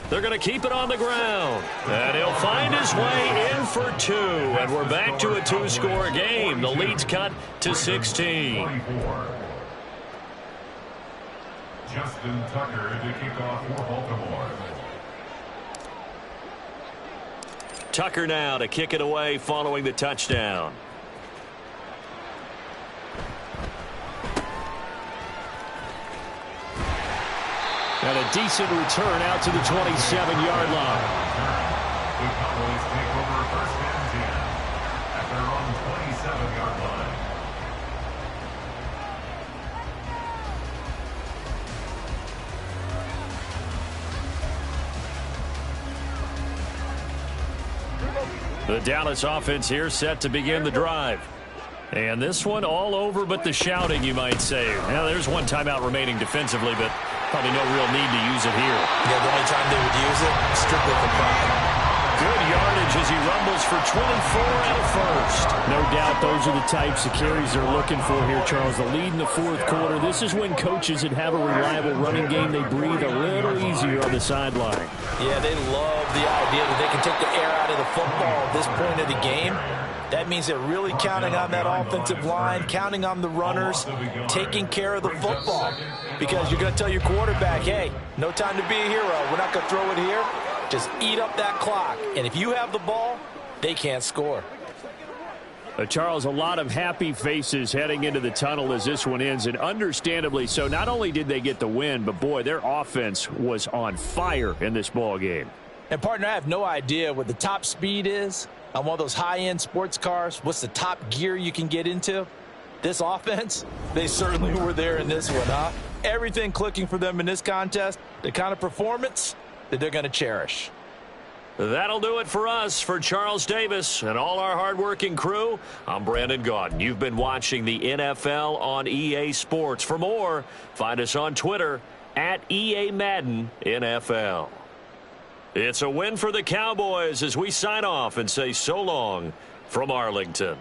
They're going to keep it on the ground. And he'll find his way in for 2. And we're back to a 2-score game. The lead's cut to 16. 24. Justin Tucker to kick off for Baltimore. Tucker now to kick it away following the touchdown. And a decent return out to the 27-yard line. The Cowboys take over first and 10 at their own 27-yard line. The Dallas offense here set to begin the drive. And this one all over but the shouting, you might say. Now, there's one timeout remaining defensively, but probably no real need to use it here. Yeah, the only time they would use it, strictly for pride. Good yardage as he rumbles for 24 out of first. No doubt those are the types of carries they're looking for here, Charles. The lead in the fourth quarter. This is when coaches that have a reliable running game, they breathe a little easier on the sideline. Yeah, they love the idea that they can take the air out of the football at this point of the game. That means they're really counting on that offensive line, counting on the runners, taking care of the football. Because you're going to tell your quarterback, hey, no time to be a hero. We're not going to throw it here. Just eat up that clock. And if you have the ball, they can't score. Charles, a lot of happy faces heading into the tunnel as this one ends, and understandably so. Not only did they get the win, but, boy, their offense was on fire in this ball game. And, partner, I have no idea what the top speed is on one of those high-end sports cars. What's the top gear you can get into? This offense, they certainly were there in this one, huh? Everything clicking for them in this contest, the kind of performance that they're going to cherish. That'll do it for us. For Charles Davis and all our hardworking crew, I'm Brandon Gaudin. You've been watching the NFL on EA Sports. For more, find us on Twitter at EA Madden NFL. It's a win for the Cowboys as we sign off and say so long from Arlington.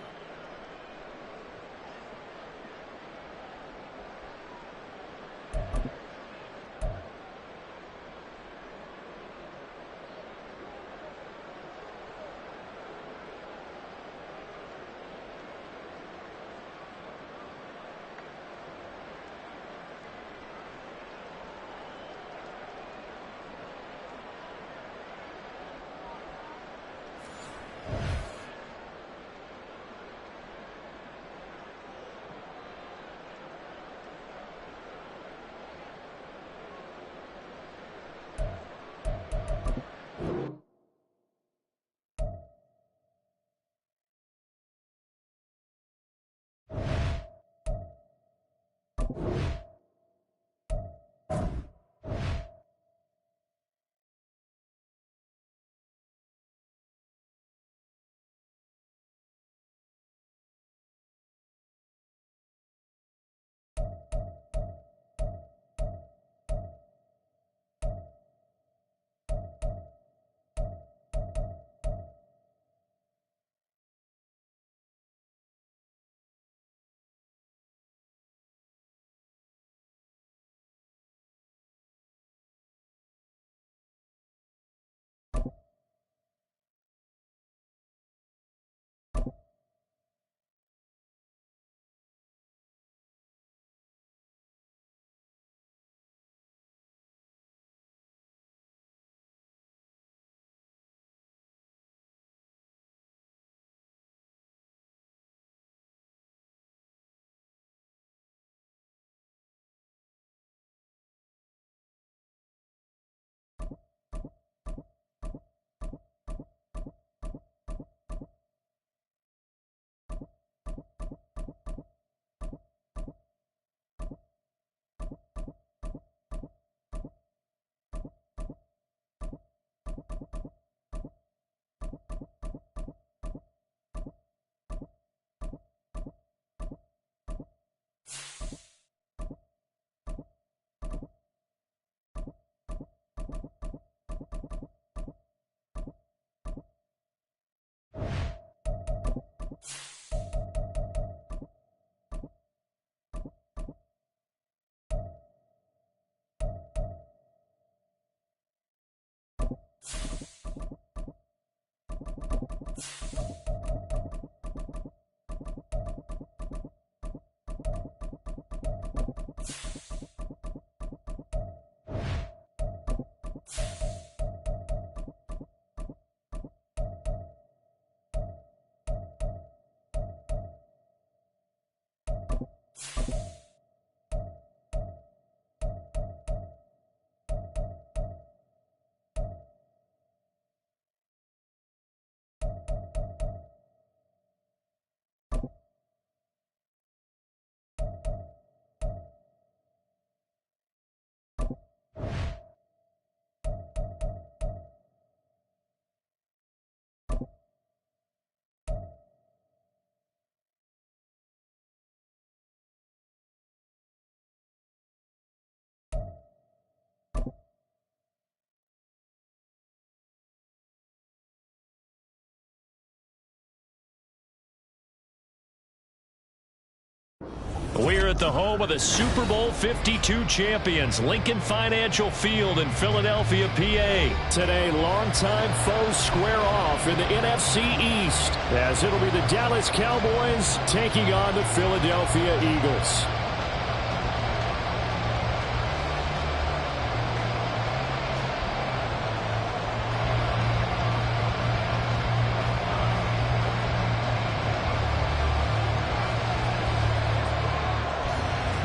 We're at the home of the Super Bowl 52 champions, Lincoln Financial Field in Philadelphia, PA. Today, longtime foes square off in the NFC East, as it'll be the Dallas Cowboys taking on the Philadelphia Eagles.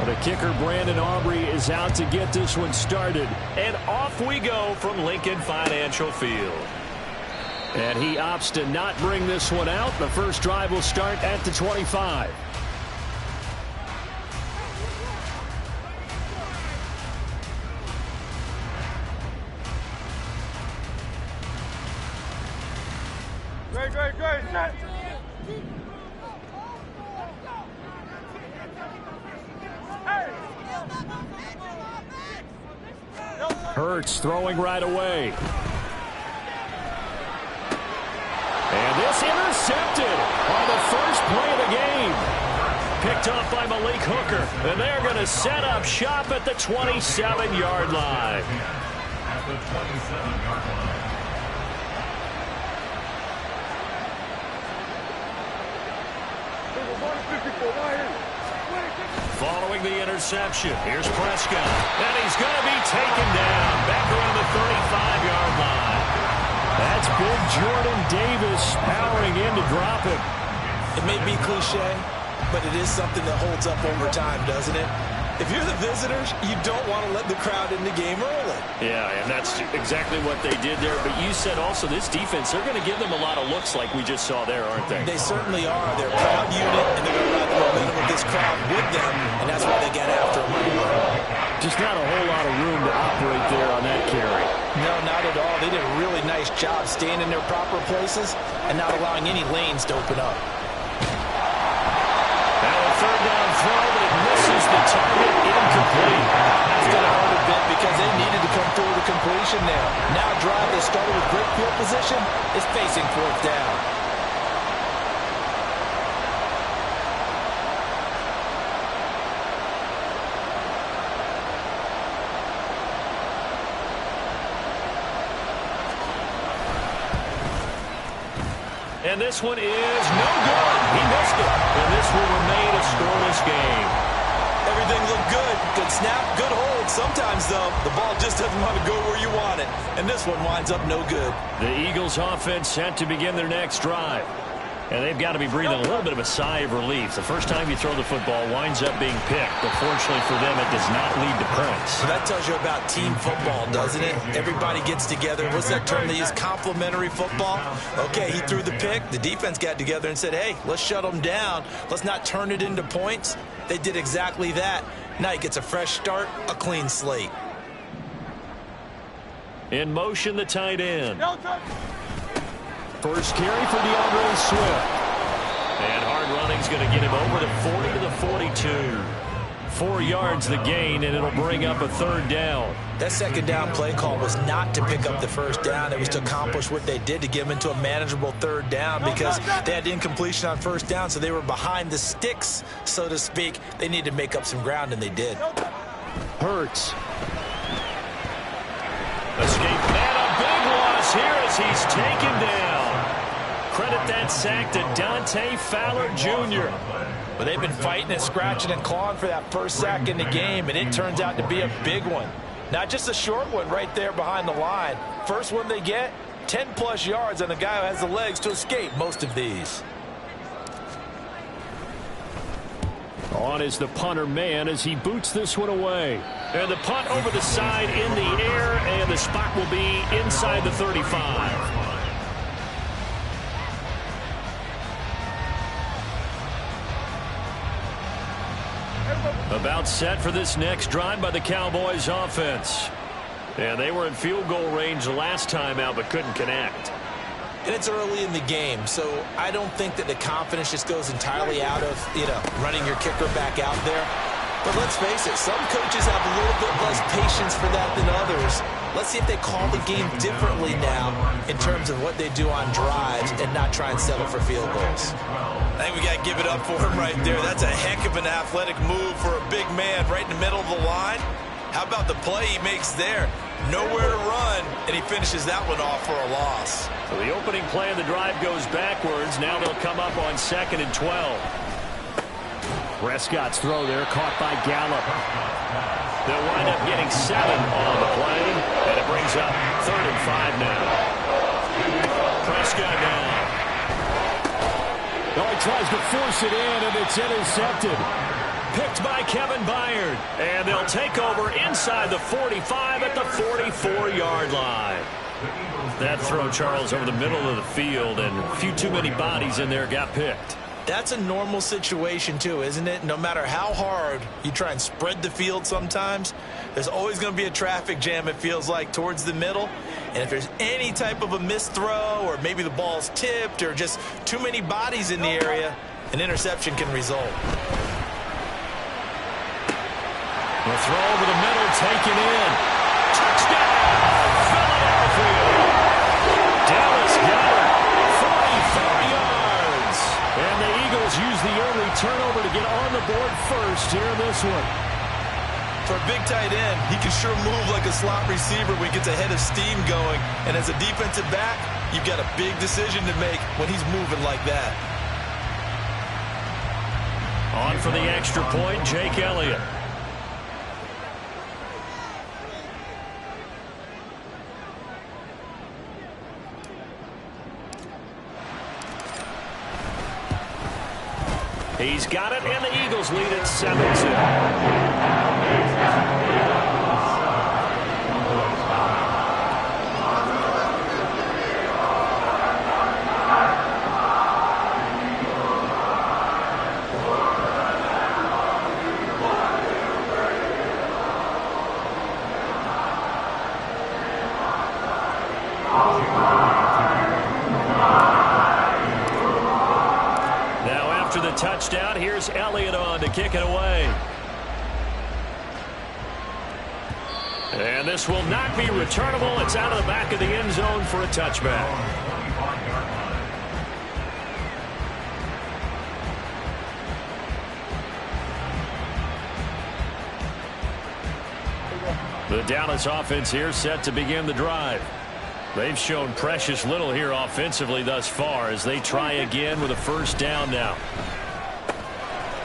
The kicker, Brandon Aubrey, is out to get this one started. And off we go from Lincoln Financial Field. And he opts to not bring this one out. The first drive will start at the 25. Great, set. Hurts throwing right away. And this intercepted on the first play of the game. Picked off by Malik Hooker. And they're going to set up shop at the 27-yard line. At the 27-yard line. Following the interception, here's Prescott. And he's going to be taken down back around the 35-yard line. That's big Jordan Davis powering in to drop him. It may be cliche, but it is something that holds up over time, doesn't it? If you're the visitors, you don't want to let the crowd in the game early. Yeah, and that's exactly what they did there. But you said also this defense, they're going to give them a lot of looks like we just saw there, aren't they? They certainly are. They're a proud unit, and they're going to ride the momentum of this crowd with them, and that's why they get after them. Just not a whole lot of room to operate there on that carry. No, not at all. They did a really nice job staying in their proper places and not allowing any lanes to open up. Now a third down throw, but it misses the target, incomplete. That's going to hurt a bit because they needed to come through the completion there. Now a drive that started with great field position is facing fourth down. And this one is no good. He missed it. And this will remain a scoreless game. Everything looked good. Good snap, good hold. Sometimes, though, the ball just doesn't want to go where you want it. And this one winds up no good. The Eagles offense set to begin their next drive. And they've got to be breathing a little bit of a sigh of relief. The first time you throw the football winds up being picked. But fortunately for them, it does not lead to points. So that tells you about team football, doesn't it? Everybody gets together. What's that term they use? Complementary football? Okay, he threw the pick. The defense got together and said, hey, let's shut them down. Let's not turn it into points. They did exactly that. Now he gets a fresh start, a clean slate. In motion, the tight end. First carry for DeAndre Swift. And hard running's going to get him over the 40 to the 42. 4 yards the gain, and it'll bring up a third down. That second down play call was not to pick up the first down. It was to accomplish what they did, to get them into a manageable third down, because they had incompletion on first down, so they were behind the sticks, so to speak. They needed to make up some ground, and they did. Hurts. Escape, and a big loss here as he's taken down. Credit that sack to Dante Fowler Jr. But they've been fighting and scratching and clawing for that first sack in the game, and it turns out to be a big one. Not just a short one right there behind the line. First one they get, 10-plus yards on a guy who has the legs to escape most of these. On is the punter man as he boots this one away. And the punt over the side in the air, and the spot will be inside the 35. About set for this next drive by the Cowboys offense. And they were in field goal range last time out, but couldn't connect. And it's early in the game, so I don't think that the confidence just goes entirely out of, running your kicker back out there. But let's face it, some coaches have a little bit less patience for that than others. Let's see if they call the game differently now in terms of what they do on drives and not try and settle for field goals. I think we got to give it up for him right there. That's a heck of an athletic move for a big man right in the middle of the line. How about the play he makes there? Nowhere to run, and he finishes that one off for a loss. So the opening play of the drive goes backwards. Now they'll come up on 2nd and 12. Prescott's throw there caught by Gallup. They'll wind up getting 7 on the play, and it brings up 3rd and 5 now. Prescott now. Oh, he tries to force it in, and it's intercepted. Picked by Kevin Byard. And they'll take over inside the 45 at the 44-yard line. That throw, Charles, over the middle of the field, and a few too many bodies in there got picked. That's a normal situation, too, isn't it? No matter how hard you try and spread the field sometimes, there's always going to be a traffic jam, it feels like, towards the middle. And if there's any type of a missed throw, or maybe the ball's tipped, or just too many bodies in the area, an interception can result. The throw over the middle, taken in. Touchdown, Philadelphia. Dallas got it. 44 yards. And the Eagles use the early turnover to get on the board first here in this one. For a big tight end, he can sure move like a slot receiver when he gets a head of steam going. And as a defensive back, you've got a big decision to make when he's moving like that. On for the extra point, Jake Elliott. He's got it, and the Eagles lead at 7-2. Touchdown. Here's Elliott on to kick it away. And this will not be returnable. It's out of the back of the end zone for a touchback. The Dallas offense here set to begin the drive. They've shown precious little here offensively thus far as they try again with a first down now.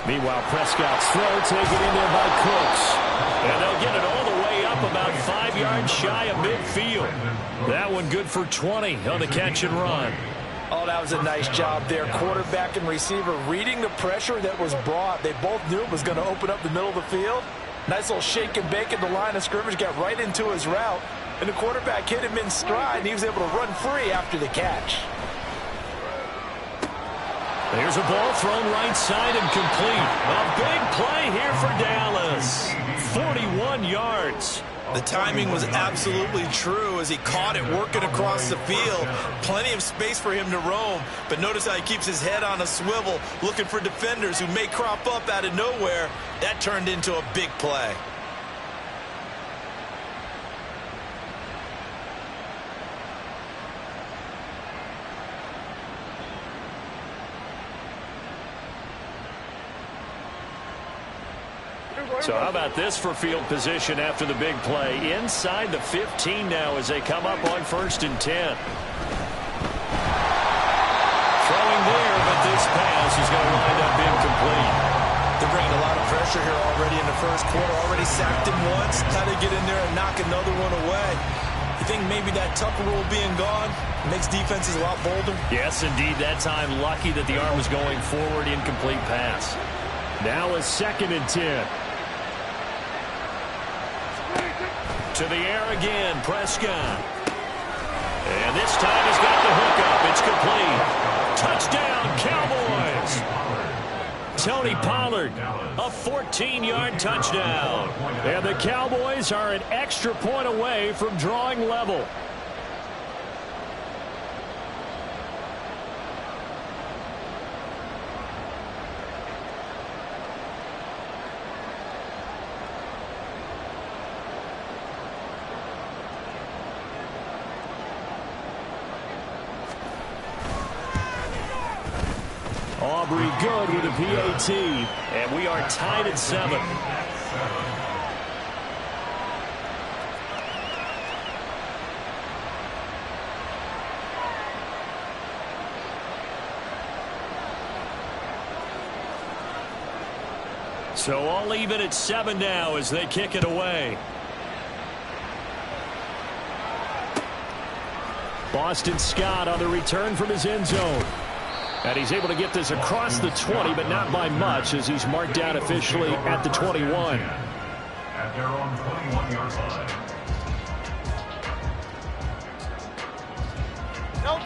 Meanwhile, Prescott's throw taken in there by Cooks. And they'll get it all the way up about 5 yards shy of midfield. That one good for 20 on the catch and run. Oh, that was a nice job there. Quarterback and receiver reading the pressure that was brought. They both knew it was going to open up the middle of the field. Nice little shake and bake at the line of scrimmage. Got right into his route. And the quarterback hit him in stride, and he was able to run free after the catch. There's a ball thrown right side and complete. A big play here for Dallas. 41 yards. The timing was absolutely true as he caught it working across the field. Plenty of space for him to roam. But notice how he keeps his head on a swivel, looking for defenders who may crop up out of nowhere. That turned into a big play. So how about this for field position after the big play? Inside the 15 now as they come up on 1st and 10. Throwing there, but this pass is going to wind up incomplete. They're bringing a lot of pressure here already in the first quarter. Already sacked him once. How to get in there and knock another one away. You think maybe that Tucker rule being gone makes defenses a lot bolder? Yes, indeed. That time lucky that the arm was going forward. Incomplete pass. Now a 2nd and 10. To the air again, Prescott. And this time he's got the hook up. It's complete. Touchdown, Cowboys. Tony Pollard, a 14-yard touchdown. And the Cowboys are an extra point away from drawing level. delivery good with a PAT. And we are tied at 7. So all even at 7 now as they kick it away. Boston Scott on the return from his end zone. And he's able to get this across the 20, but not by much as he's marked down officially at the 21. At their own 21-yard line.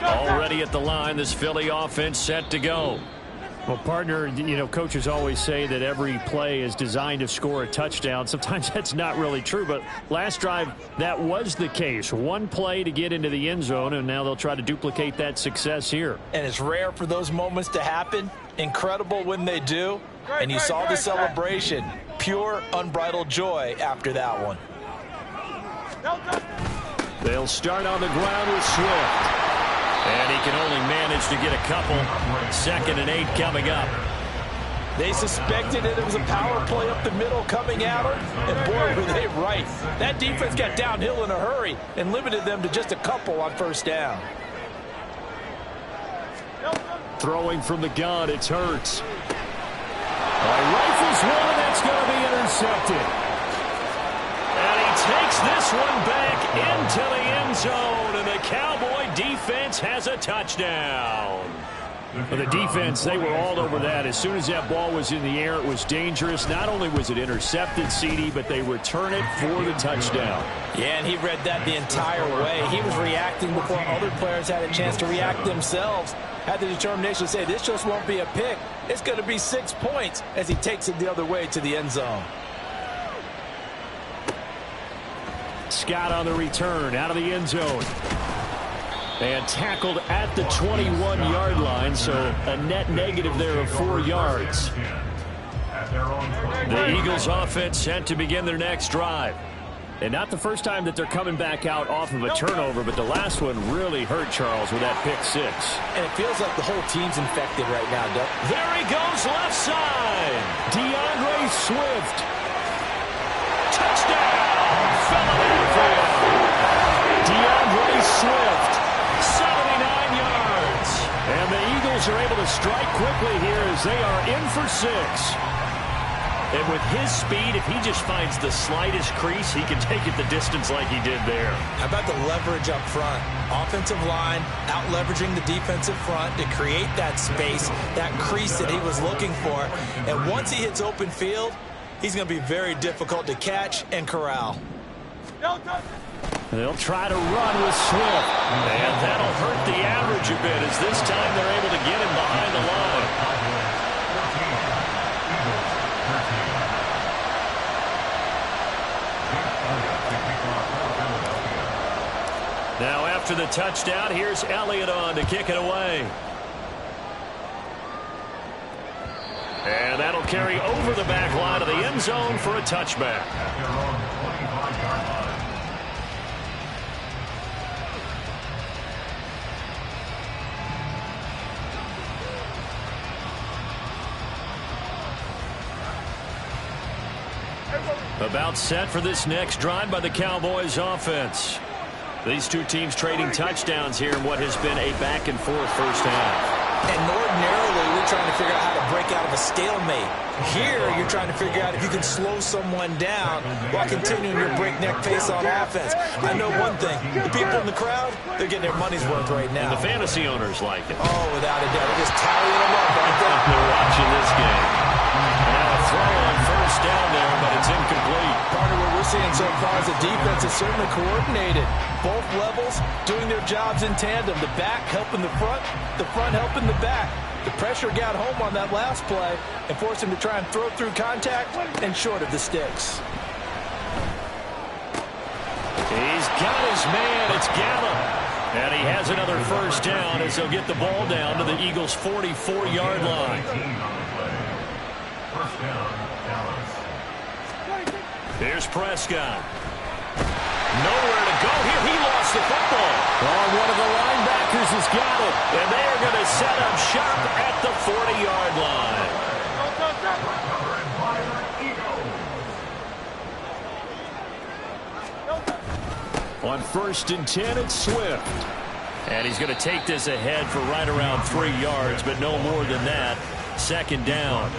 Already at the line, this Philly offense set to go. Well, partner, you know, coaches always say that every play is designed to score a touchdown. Sometimes that's not really true, but last drive, that was the case. One play to get into the end zone, and now they'll try to duplicate that success here. And it's rare for those moments to happen. Incredible when they do. And you saw the celebration. Pure, unbridled joy after that one. They'll start on the ground with Swift. And he can only manage to get a couple. 2nd and 8 coming up. They suspected it was a power play up the middle coming at them. And boy, were they right. That defense got downhill in a hurry and limited them to just a couple on first down. Throwing from the gun, it's Hurts. Rifles one, and that's going to be intercepted. And he takes this one back into the end zone, and the Cowboy defense has a touchdown. Well, the defense, they were all over that. As soon as that ball was in the air, it was dangerous. Not only was it intercepted, CD, but they return it for the touchdown. Yeah, and he read that the entire way. He was reacting before other players had a chance to react themselves. Had the determination to say, this just won't be a pick. It's going to be 6 points as he takes it the other way to the end zone. Scott on the return, out of the end zone. And tackled at the 21-yard line, so a net negative there of 4 yards. The Eagles offense set to begin their next drive. And not the first time that they're coming back out off of a turnover, but the last one really hurt Charles with that pick 6. And it feels like the whole team's infected right now, Doug. There he goes, left side. DeAndre Swift. Touchdown, Philadelphia. DeAndre Swift. 79 yards. And the Eagles are able to strike quickly here as they are in for 6. And with his speed, if he just finds the slightest crease, he can take it the distance like he did there. How about the leverage up front? Offensive line out-leveraging the defensive front to create that space, that crease that he was looking for. And once he hits open field, he's going to be very difficult to catch and corral. They'll try to run with Swift. And that'll hurt the average a bit as this time they're able to get him behind the line. Now after the touchdown, here's Elliott on to kick it away. And that'll carry over the back line of the end zone for a touchback. About set for this next drive by the Cowboys offense. These two teams trading touchdowns here in what has been a back-and-forth first half. And ordinarily, we're trying to figure out how to break out of a stalemate. Here, you're trying to figure out if you can slow someone down while continuing your breakneck pace on offense. I know one thing. The people in the crowd, they're getting their money's worth right now. And the fantasy owners like it. Oh, without a doubt. They're just tallying them up, aren't they? They're watching this game. Now a throw on first down there, but it's incomplete. Part of what we're seeing so far is the defense is certainly coordinated. Both levels doing their jobs in tandem. The back helping the front helping the back. The pressure got home on that last play and forced him to try and throw through contact and short of the sticks. He's got his man. It's Gallup. And he has another first down as they'll get the ball down to the Eagles' 44-yard line. Here's Prescott. Nowhere to go here. He lost the football. Oh, one of the linebackers has got it. And they are going to set up shop at the 40-yard line. On 1st and 10, it's Swift. And he's going to take this ahead for right around 3 yards, but no more than that. 2nd down.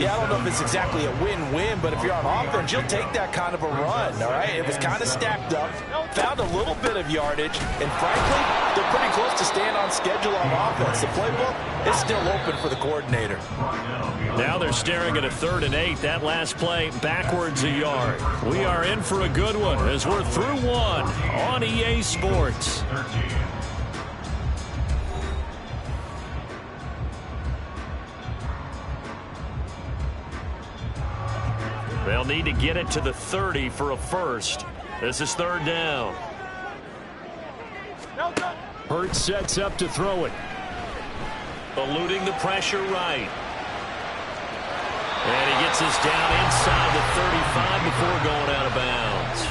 Yeah, I don't know if it's exactly a win-win, but if you're on offense, you'll take that kind of a run, all right? It was kind of stacked up, found a little bit of yardage, and frankly, they're pretty close to staying on schedule on offense. The playbook is still open for the coordinator. Now they're staring at a 3rd and 8. That last play, backwards a yard. We are in for a good one as we're through one on EA Sports. They'll need to get it to the 30 for a first. This is 3rd down. Hurts sets up to throw it. Eluding the pressure right. And he gets this down inside the 35 before going out of bounds.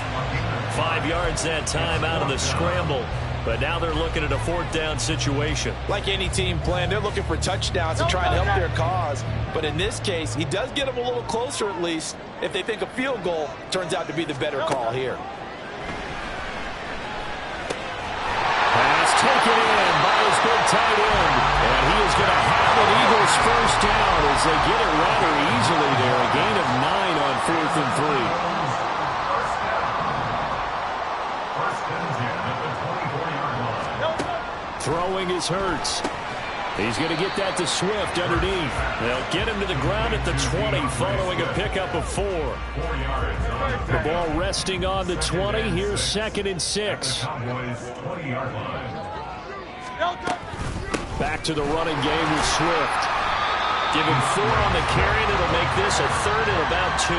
5 yards that time out of the scramble. But now they're looking at a 4th down situation. Like any team playing, they're looking for touchdowns to try and help their cause. But in this case, he does get them a little closer at least if they think a field goal turns out to be the better call here. Pass taken in by his big tight end. And he is going to have an Eagles 1st down as they get it rather easily there. A gain of 9 on 4th and 3. Throwing is Hurts. He's going to get that to Swift underneath. They'll get him to the ground at the 20 following a pickup of 4. The ball resting on the 20. Here's 2nd and 6. Back to the running game with Swift. Give him 4 on the carry, and it'll make this a 3rd and about 2.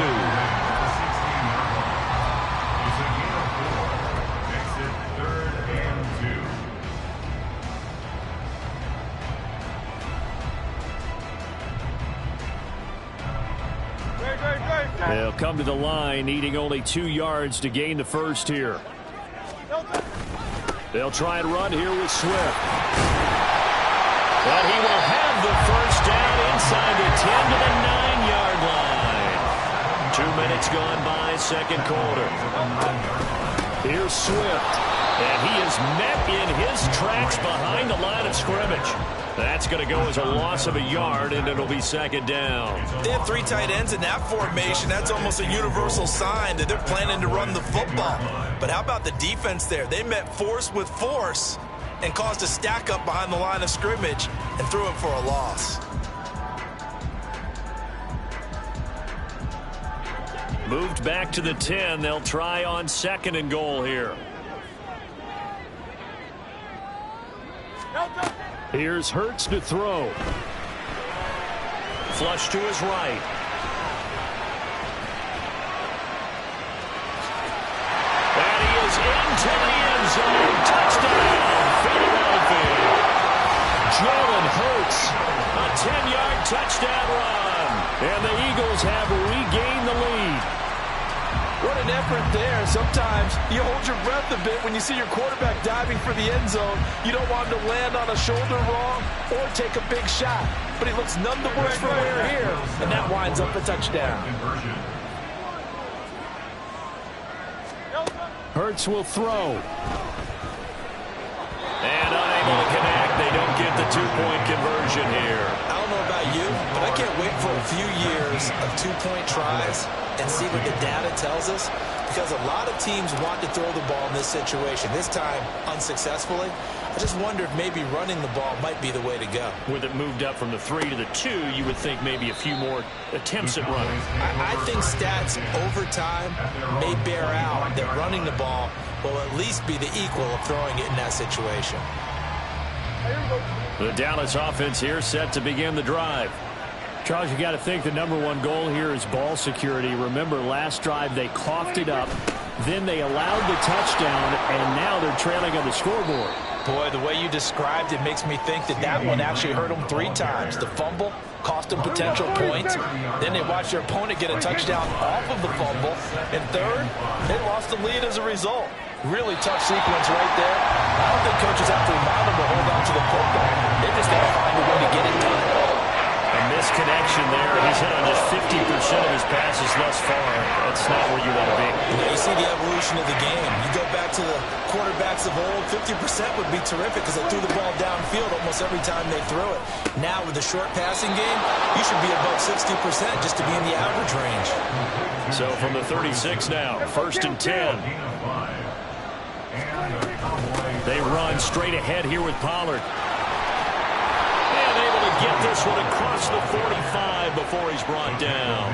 They'll come to the line, needing only 2 yards to gain the first here. They'll try and run here with Swift. But he will have the first down inside the 10 to the 9-yard line. 2 minutes gone by, 2nd quarter. Here's Swift. And he is met in his tracks behind the line of scrimmage. That's going to go as a loss of a yard, and it'll be 2nd down. They have 3 tight ends in that formation. That's almost a universal sign that they're planning to run the football. But how about the defense there? They met force with force and caused a stack up behind the line of scrimmage and threw it for a loss. Moved back to the 10. They'll try on 2nd and goal here. Here's Hurts to throw. Flush to his right. And he is into the end zone. Touchdown, Philadelphia. Jalen Hurts. A 10-yard touchdown run. And the Eagles have regained the lead. What an effort there. Sometimes you hold your breath a bit when you see your quarterback diving for the end zone. You don't want him to land on a shoulder wrong or take a big shot. But he looks none the worse for wear here, and that winds up a touchdown. Hurts will throw. And unable to connect. They don't get the 2-point conversion here. I don't know about you, but I can't wait for a few years of 2-point tries and see what the data tells us, because a lot of teams want to throw the ball in this situation. This time, unsuccessfully. I just wonder if maybe running the ball might be the way to go. With it moved up from the 3 to the 2, you would think maybe a few more attempts at running. I think stats over time may bear out that running the ball will at least be the equal of throwing it in that situation. The Dallas offense here set to begin the drive. Charles, you got to think the #1 goal here is ball security. Remember, last drive they coughed it up, then they allowed the touchdown, and now they're trailing on the scoreboard. Boy, the way you described it makes me think that that one actually hurt them 3 times. The fumble cost them potential points. Then they watch their opponent get a touchdown off of the fumble. And third, they lost the lead as a result. Really tough sequence right there. I don't think coaches have to remind them to hold on to the football. They just got to find a way to get it done. A misconnection there. He's hit on just 50% of his passes thus far. That's not where you want to be. You see the evolution of the game. You go back to the quarterbacks of old, 50% would be terrific because they threw the ball downfield almost every time they threw it. Now with the short passing game, you should be above 60% just to be in the average range. So from the 36 now, 1st and 10. They run straight ahead here with Pollard. And able to get this one across the 45 before he's brought down.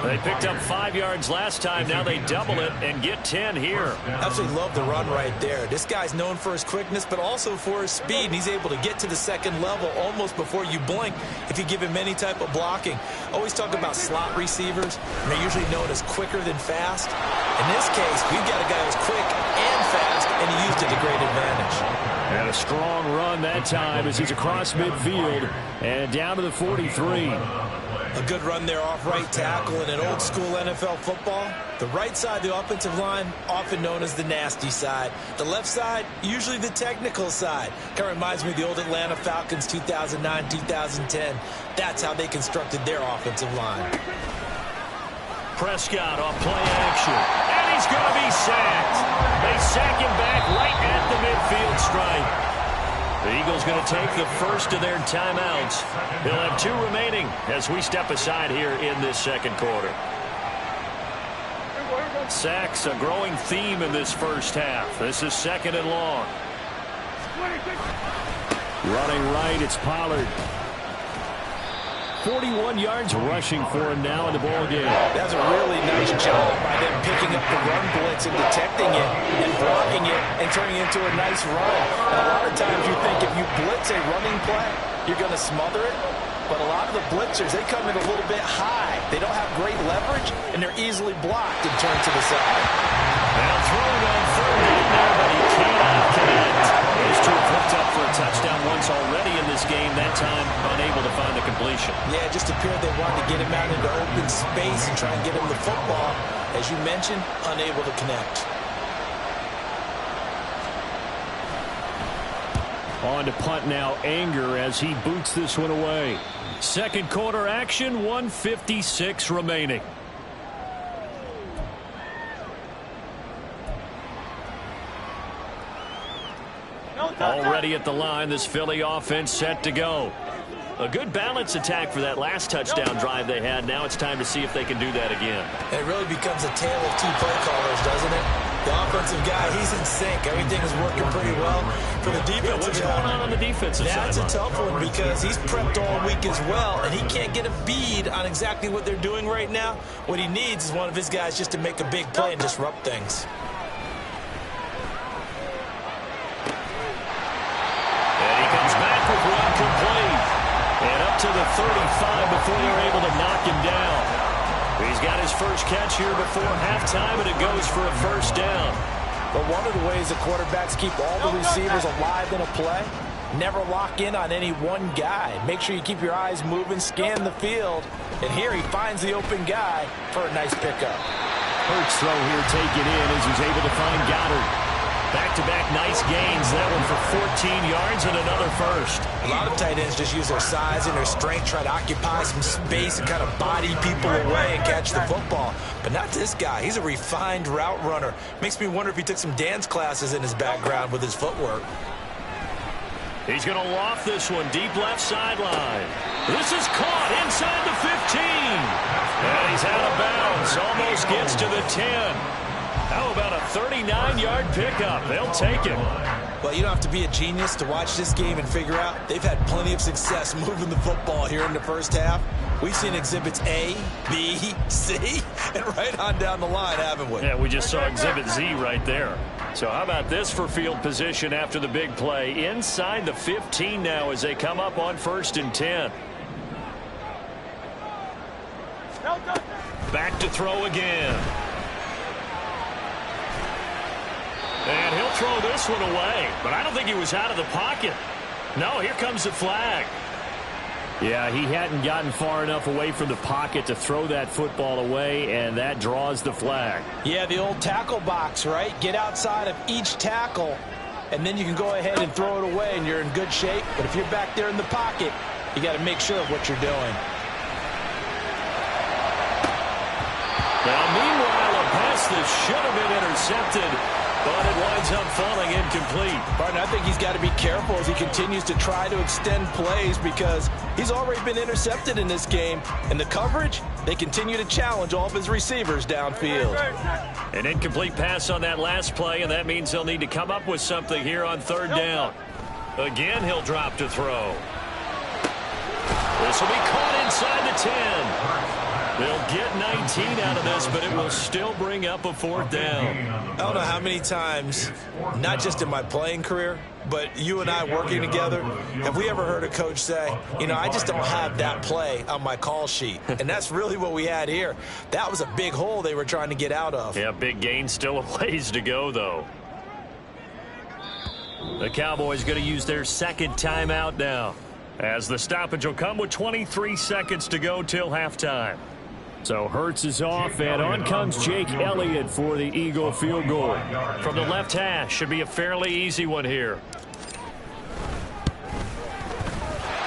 They picked up 5 yards last time. Now they double it and get 10 here. Absolutely love the run right there. This guy's known for his quickness, but also for his speed. And he's able to get to the second level almost before you blink if you give him any type of blocking. Always talk about slot receivers, and they're usually known as quicker than fast. In this case, we've got a guy who's quick and fast, and he used it to great advantage. And a strong run that time as he's across midfield and down to the 43. A good run there off right tackle. In an old school NFL football, the right side of the offensive line, often known as the nasty side. The left side, usually the technical side. Kind of reminds me of the old Atlanta Falcons 2009, 2010. That's how they constructed their offensive line. Prescott on play action. And he's going to be sacked. They sack him back right at the midfield stripe. The Eagles going to take the first of their timeouts. They'll have 2 remaining as we step aside here in this second quarter. Sacks, a growing theme in this first half. This is 2nd and long. Running right, it's Pollard. 41 yards rushing for him now in the ball game. That's a really nice job by them picking up the run blitz and detecting it and blocking it and turning it into a nice run. And a lot of times you think if you blitz a running play, you're going to smother it. But a lot of the blitzers, they come in a little bit high. They don't have great leverage, and they're easily blocked and turned to the side. Now throwing on 3rd down there, but he cannot connect. Those 2 have hooked up for a touchdown once already in this game. That time, unable to find the completion. Yeah, it just appeared they wanted to get him out into open space and try and get him the football. As you mentioned, unable to connect. On to punt now, Anger as he boots this one away. Second quarter action, 1:56 remaining. Already at the line, this Philly offense set to go. A good balance attack for that last touchdown drive they had. Now it's time to see if they can do that again. It really becomes a tale of 2 play callers, doesn't it? The offensive guy, he's in sync. Everything is working pretty well. For the defensive what's going on the defensive side? That's a tough one because he's prepped all week as well, and he can't get a bead on exactly what they're doing right now. What he needs is one of his guys just to make a big play and disrupt things. And he comes back with one complete. And up to the 35 before they're able to knock him down. He's got his first catch here before halftime, and it goes for a first down. But one of the ways the quarterbacks keep all the receivers alive in a play, never lock in on any one guy. Make sure you keep your eyes moving, scan the field. And here he finds the open guy for a nice pickup. Hurts throw here taken in as he's able to find Goddard. Back-to-back nice gains. That one for 14 yards and another first. A lot of tight ends just use their size and their strength, try to occupy some space and kind of body people away and catch the football. But not this guy. He's a refined route runner. Makes me wonder if he took some dance classes in his background with his footwork. He's going to loft this one deep left sideline. This is caught inside the 15. And he's out of bounds. Almost gets to the 10. How about a 39-yard pickup? They'll take it. Well, you don't have to be a genius to watch this game and figure out they've had plenty of success moving the football here in the first half. We've seen exhibits A, B, C, and right on down the line, haven't we? Yeah, we just saw exhibit Z right there. So how about this for field position after the big play? Inside the 15 now as they come up on 1st and 10. Back to throw again. And he'll throw this one away. But I don't think he was out of the pocket. No, here comes the flag. Yeah, he hadn't gotten far enough away from the pocket to throw that football away, and that draws the flag. Yeah, the old tackle box, right? Get outside of each tackle, and then you can go ahead and throw it away, and you're in good shape. But if you're back there in the pocket, you got to make sure of what you're doing. Now, meanwhile, a pass that should have been intercepted, but it winds up falling incomplete. Barton, I think he's got to be careful as he continues to try to extend plays because he's already been intercepted in this game. And the coverage, they continue to challenge all of his receivers downfield. An incomplete pass on that last play, and that means they'll need to come up with something here on third down. Again, he'll drop to throw. This will be caught inside the 10. They'll get 19 out of this, but it will still bring up a fourth down. I don't know how many times, not just in my playing career, but you and I working together, have we ever heard a coach say, you know, I just don't have that play on my call sheet. And that's really what we had here. That was a big hole they were trying to get out of. Yeah, big gain, still a ways to go, though. The Cowboys going to use their second timeout now, as the stoppage will come with 23 seconds to go till halftime. So Hurts is off, and on comes Jake Elliott for the Eagle field goal. From the left hash, should be a fairly easy one here.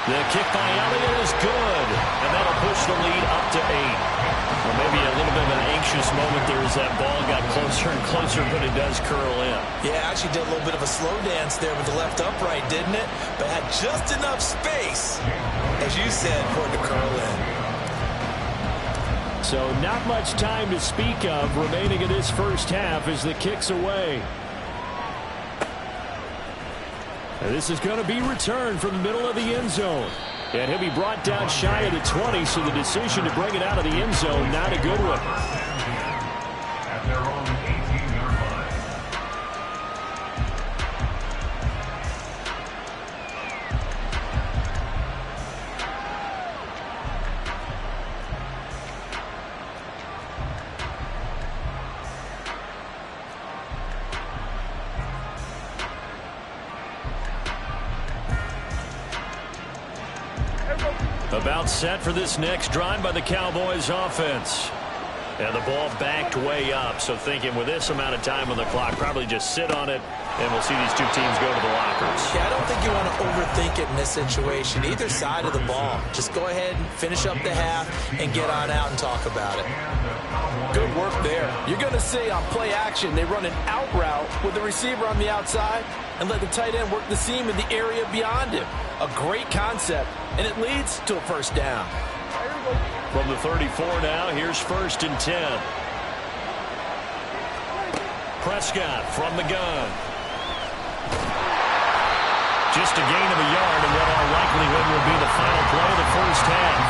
The kick by Elliott is good, and that'll push the lead up to 8. Well, maybe a little bit of an anxious moment there as that ball got closer and closer, but it does curl in. Yeah, actually did a little bit of a slow dance there with the left upright, didn't it? But had just enough space, as you said, for it to curl in. So not much time to speak of remaining in this first half as the kick's away. And this is going to be returned from the middle of the end zone. And he'll be brought down shy of the 20, so the decision to bring it out of the end zone, not a good one. At their own 18-yard line. About set for this next drive by the Cowboys offense. And the ball backed way up, so thinking with this amount of time on the clock, probably just sit on it, and we'll see these two teams go to the lockers. Yeah, I don't think you want to overthink it in this situation, either side of the ball. Just go ahead and finish up the half and get on out and talk about it. Good work there. You're going to see on play action, they run an out route with the receiver on the outside and let the tight end work the seam in the area beyond him. A great concept, and it leads to a first down. From the 34 now, here's 1st and 10. Prescott from the gun. Just a gain of a yard in what all likelihood will be the final play of the first half.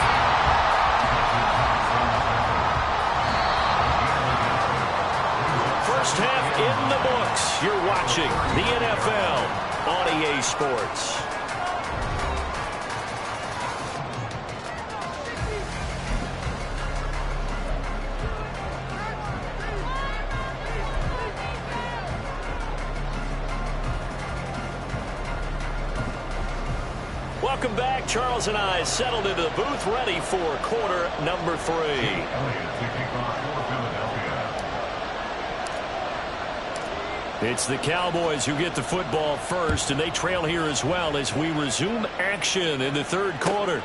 First half in the books. You're watching the NFL on EA Sports. Welcome back. Charles and I settled into the booth, ready for quarter number 3. It's the Cowboys who get the football first, and they trail here as well as we resume action in the third quarter.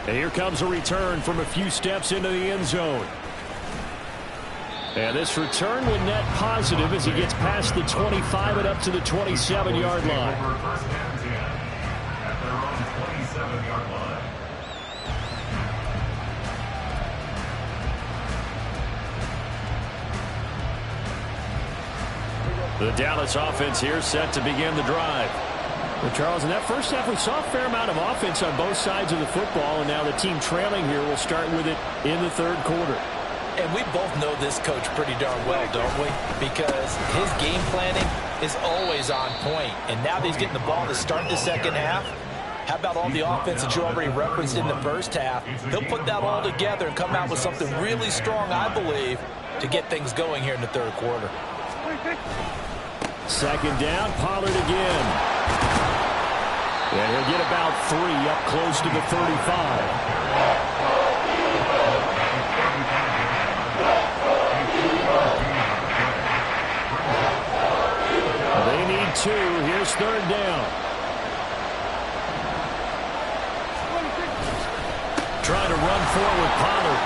And here comes a return from a few steps into the end zone. And this return will net positive as he gets past the 25 and up to the 27-yard line. The Dallas offense here set to begin the drive. Well, Charles, in that first half, we saw a fair amount of offense on both sides of the football, and now the team trailing here will start with it in the third quarter. And we both know this coach pretty darn well, don't we? Because his game planning is always on point. And now that he's getting the ball to start the second half, how about all the offense that you already referenced in the first half? He'll put that all together and come out with something really strong, I believe, to get things going here in the third quarter. Second down, Pollard again. And he'll get about 3 up close to the 35. They need 2. Here's 3rd down. Trying to run forward, Pollard.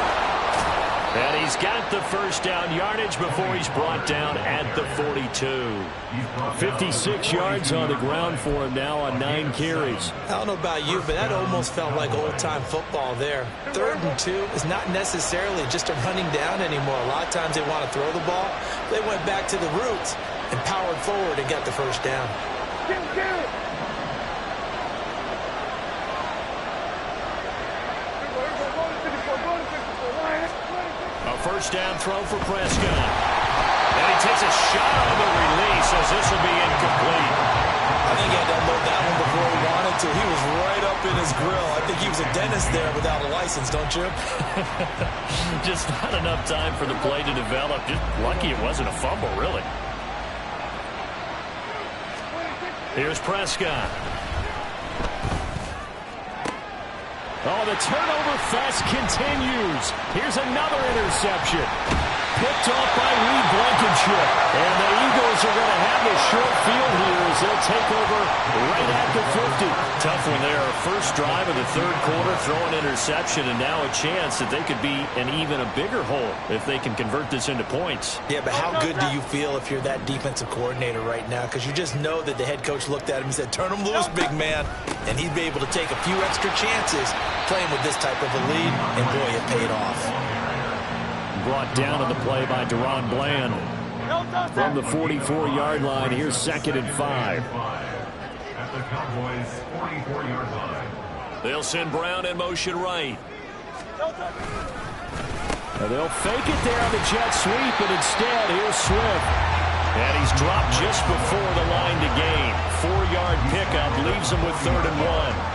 And he's got the first down yardage before he's brought down at the 42. 56 yards on the ground for him now on 9 carries. I don't know about you, but that almost felt like old-time football there. 3rd and 2 is not necessarily just a running down anymore. A lot of times they want to throw the ball. They went back to the roots and powered forward and got the first down. First down throw for Prescott. And he takes a shot on the release as this will be incomplete. I think he had to unload that one before he wanted to. He was right up in his grill. I think he was a dentist there without a license, don't you? Just not enough time for the play to develop. Just lucky it wasn't a fumble, really. Here's Prescott. Oh, the turnover fest continues. Here's another interception. Picked off by Reed Blankenship. And the Eagles are going to have a short field here as they'll take over right at the 50. Tough one there. First drive of the 3rd quarter, throw an interception, and now a chance that they could be an even a bigger hole if they can convert this into points. Yeah, but how good do you feel if you're that defensive coordinator right now? Because you just know that the head coach looked at him and said, turn him loose, big man. And he'd be able to take a few extra chances playing with this type of a lead, and boy, it paid off. Brought down on the play by Deron Bland. From the 44-yard line, here's 2nd and 5. At the Cowboys' 44-yard line. They'll send Brown in motion right. They'll fake it there on the jet sweep, and instead, here's Swift. And he's dropped just before the line to gain. 4-yard pickup leaves him with 3rd and 1.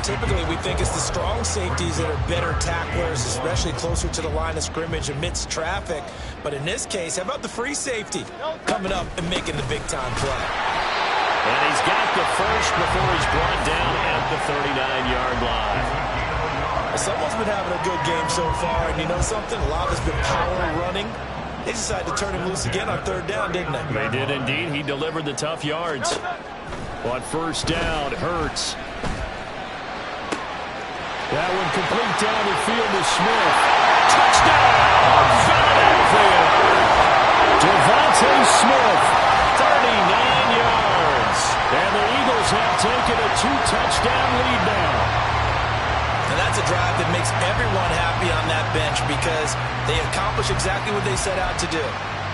Typically, we think it's the strong safeties that are better tacklers, especially closer to the line of scrimmage amidst traffic. But in this case, how about the free safety coming up and making the big-time play? And he's got the first before he's brought down at the 39-yard line. Someone's been having a good game so far, and you know something? A lot has been power running. They decided to turn him loose again on 3rd down, didn't they? They did indeed. He delivered the tough yards. On first down, Hurts. That one complete down the field to Smith. Touchdown! Philadelphia! Devontae Smith. 39 yards. And the Eagles have taken a 2-touchdown lead now. And that's a drive that makes everyone happy on that bench because they accomplish exactly what they set out to do.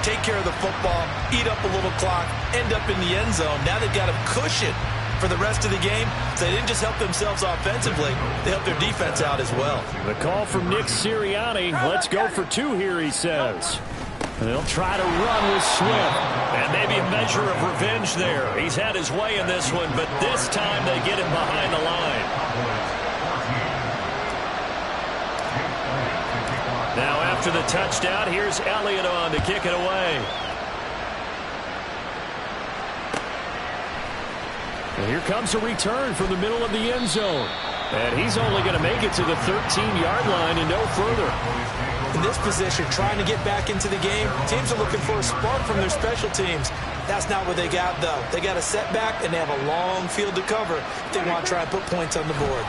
Take care of the football, eat up a little clock, end up in the end zone. Now they've got a cushion for the rest of the game. So they didn't just help themselves offensively, they helped their defense out as well. The call from Nick Sirianni. Let's go for 2 here, he says. They'll try to run with Swift. And maybe a measure of revenge there. He's had his way in this one, but this time they get him behind the line. Now after the touchdown, here's Elliott on to kick it away. And here comes a return from the middle of the end zone. And he's only going to make it to the 13-yard line and no further. In this position, trying to get back into the game, teams are looking for a spark from their special teams. That's not what they got, though. They got a setback, and they have a long field to cover if they want to try and put points on the board.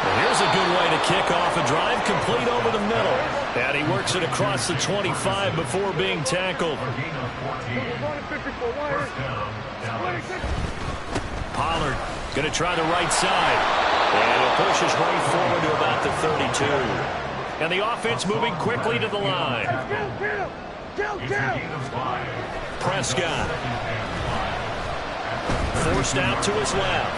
Well, here's a good way to kick off a drive, complete over the middle. And he works it across the 25 before being tackled. Pollard going to try the right side. And he'll push his way forward to about the 32. And the offense moving quickly to the line. Prescott. Forced out to his left.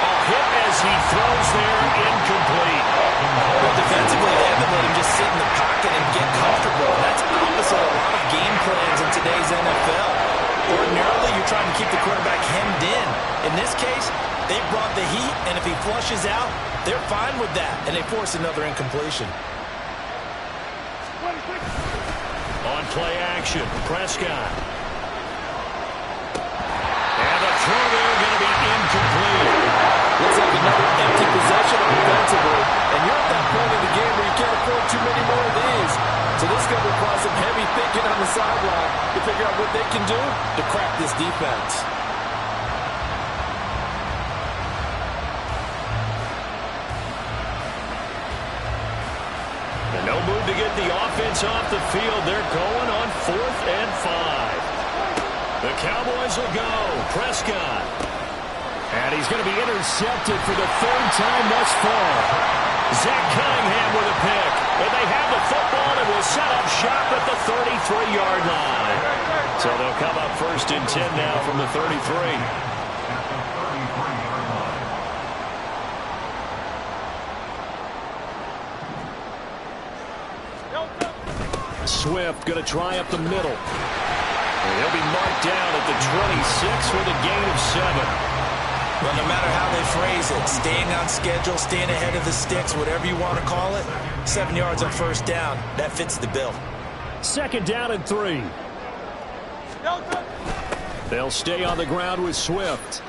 A hit as he throws there, incomplete. Well, defensively, they haven't let him just sit in the pocket and get comfortable. That's opposite a lot of game plans in today's NFL. Ordinarily, you're trying to keep the quarterback hemmed in. In this case, they brought the heat, and if he flushes out, they're fine with that, and they force another incompletion. On play action, Prescott. And the throw there defense. And no move to get the offense off the field. They're going on 4th and 5. The Cowboys will go. Prescott. And he's going to be intercepted for the 3rd time thus far. Zach Cunningham with a pick. And they have the football and will set up shop at the 33-yard line. So they'll come up 1st and 10 now from the 33. Swift going to try up the middle. And he'll be marked down at the 26 with a gain of 7. Well, no matter how they phrase it, staying on schedule, staying ahead of the sticks, whatever you want to call it, 7 yards on 1st down, that fits the bill. 2nd down and 3. They'll stay on the ground with Swift.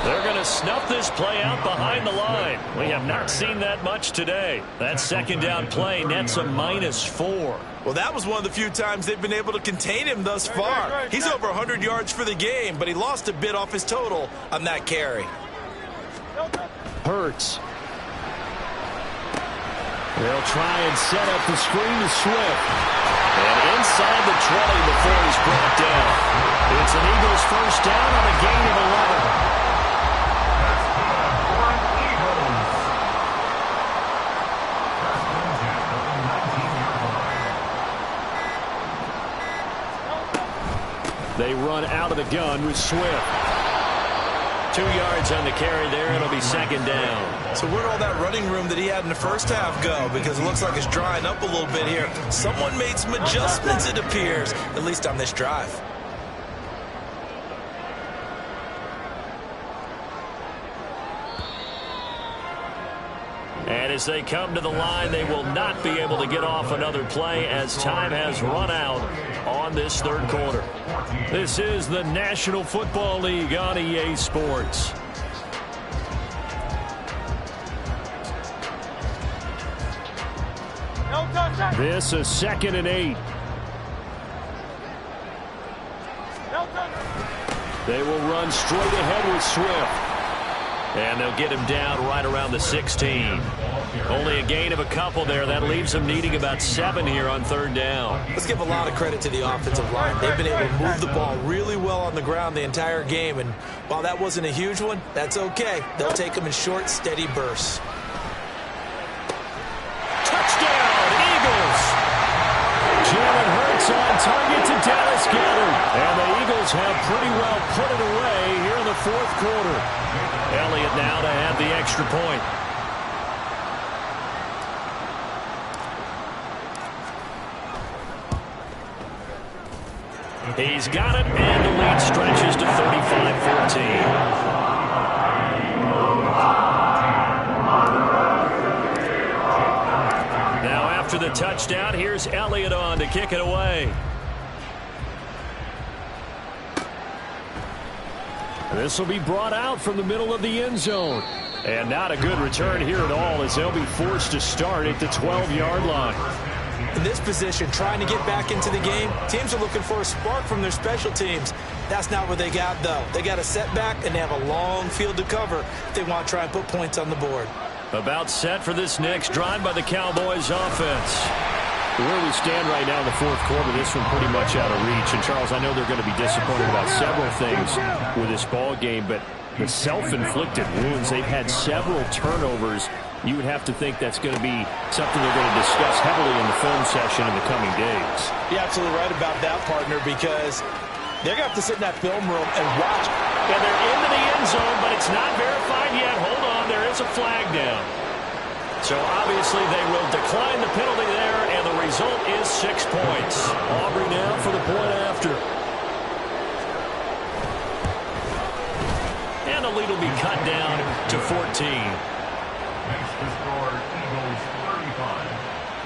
They're going to snuff this play out behind the line. We have not seen that much today. That 2nd down play nets a -4. Well, that was one of the few times they've been able to contain him thus far. He's over 100 yards for the game, but he lost a bit off his total on that carry. Hurts. They'll try and set up the screen to Swift. And inside the 20 before he's brought down. It's an Eagles 1st down on a gain of 11. They run out of the gun with Swift. 2 yards on the carry there. It'll be 2nd down. So where'd all that running room that he had in the 1st half go? Because it looks like it's drying up a little bit here. Someone made some adjustments, it appears, at least on this drive. And as they come to the line, they will not be able to get off another play as time has run out on this 3rd quarter. This is the National Football League on EA Sports. This is 2nd and 8. They will run straight ahead with Swift. And they'll get him down right around the 16. Only a gain of a couple there. That leaves them needing about 7 here on 3rd down. Let's give a lot of credit to the offensive line. They've been able to move the ball really well on the ground the entire game. And while that wasn't a huge one, that's okay. They'll take them in short, steady bursts. Touchdown, Eagles! Jalen Hurts on target to Dallas Goedert. And the Eagles have pretty well put it away here in the 4th quarter. Elliott now to have the extra point. He's got it, and the lead stretches to 35-14. Now after the touchdown, here's Elliott on to kick it away. This will be brought out from the middle of the end zone. And not a good return here at all as they'll be forced to start at the 12-yard line. In this position, trying to get back into the game, teams are looking for a spark from their special teams. That's not what they got, though. They got a setback, and they have a long field to cover if they want to try and put points on the board. About set for this next drive by the Cowboys offense. Where we stand right now in the 4th quarter, this one pretty much out of reach. And, Charles, I know they're going to be disappointed about several things with this ball game, but the self-inflicted wounds, they've had several turnovers. You would have to think that's going to be something they're going to discuss heavily in the film session in the coming days. You're absolutely right about that, partner, because they're going to have to sit in that film room and watch. And they're into the end zone, but it's not verified yet. Hold on, there is a flag down. So obviously they will decline the penalty there, and the result is 6 points. Aubrey now for the point after. And the lead will be cut down to 14. Makes the score Eagles 35,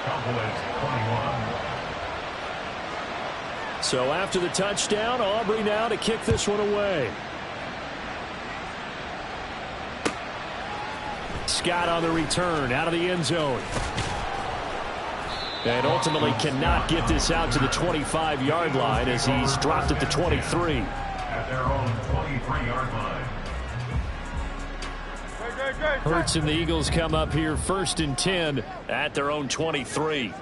Cowboys 21. So after the touchdown, Aubrey now to kick this one away. Scott on the return out of the end zone. And ultimately cannot get this out to the 25-yard line as he's dropped at the 23. At their own 23-yard line. Hurts and the Eagles come up here 1st and 10 at their own 23.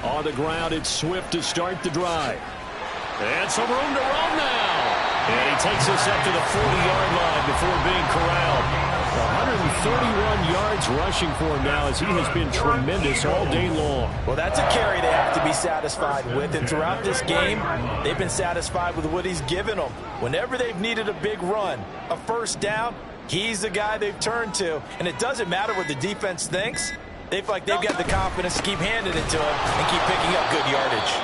On the ground, it's Swift to start the drive. And some room to run now. And he takes us up to the 40-yard line before being corralled. 131 yards rushing for him now as he has been tremendous all day long. Well, that's a carry they have to be satisfied with. And throughout this game, they've been satisfied with what he's given them. Whenever they've needed a big run, a first down, he's the guy they've turned to. And it doesn't matter what the defense thinks. They feel like they've got the confidence to keep handing it to him and keep picking up good yardage.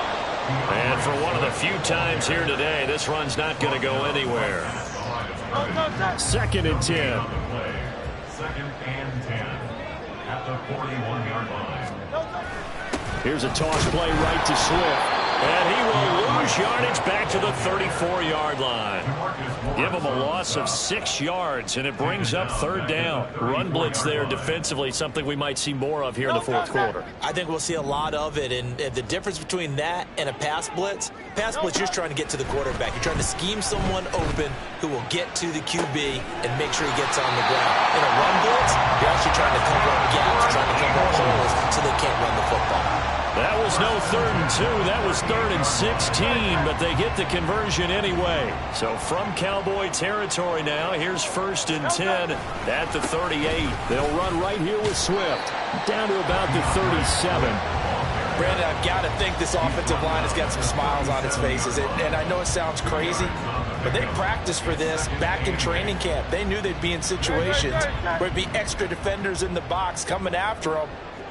And for one of the few times here today, this run's not going to go anywhere. 2nd and 10. 2nd and 10 at the 41-yard line. Here's a toss play right to Swift. And he will lose yardage back to the 34-yard line. Give him a loss of 6 yards, and it brings up 3rd down. Run blitz there defensively, something we might see more of here in the 4th quarter. I think we'll see a lot of it, and the difference between that and a pass blitz, you're just trying to get to the quarterback. You're trying to scheme someone open who will get to the QB and make sure he gets on the ground. In a run blitz, you're actually trying to cover up gaps, trying to cover up holes so they can't run the football. That was no 3rd and 2. That was 3rd and 16, but they get the conversion anyway. So from Cowboy territory now, here's 1st and 10 at the 38. They'll run right here with Swift, down to about the 37. Brandon, I've got to think this offensive line has got some smiles on its faces. And I know it sounds crazy, but they practiced for this back in training camp. They knew they'd be in situations where it'd be extra defenders in the box coming after them,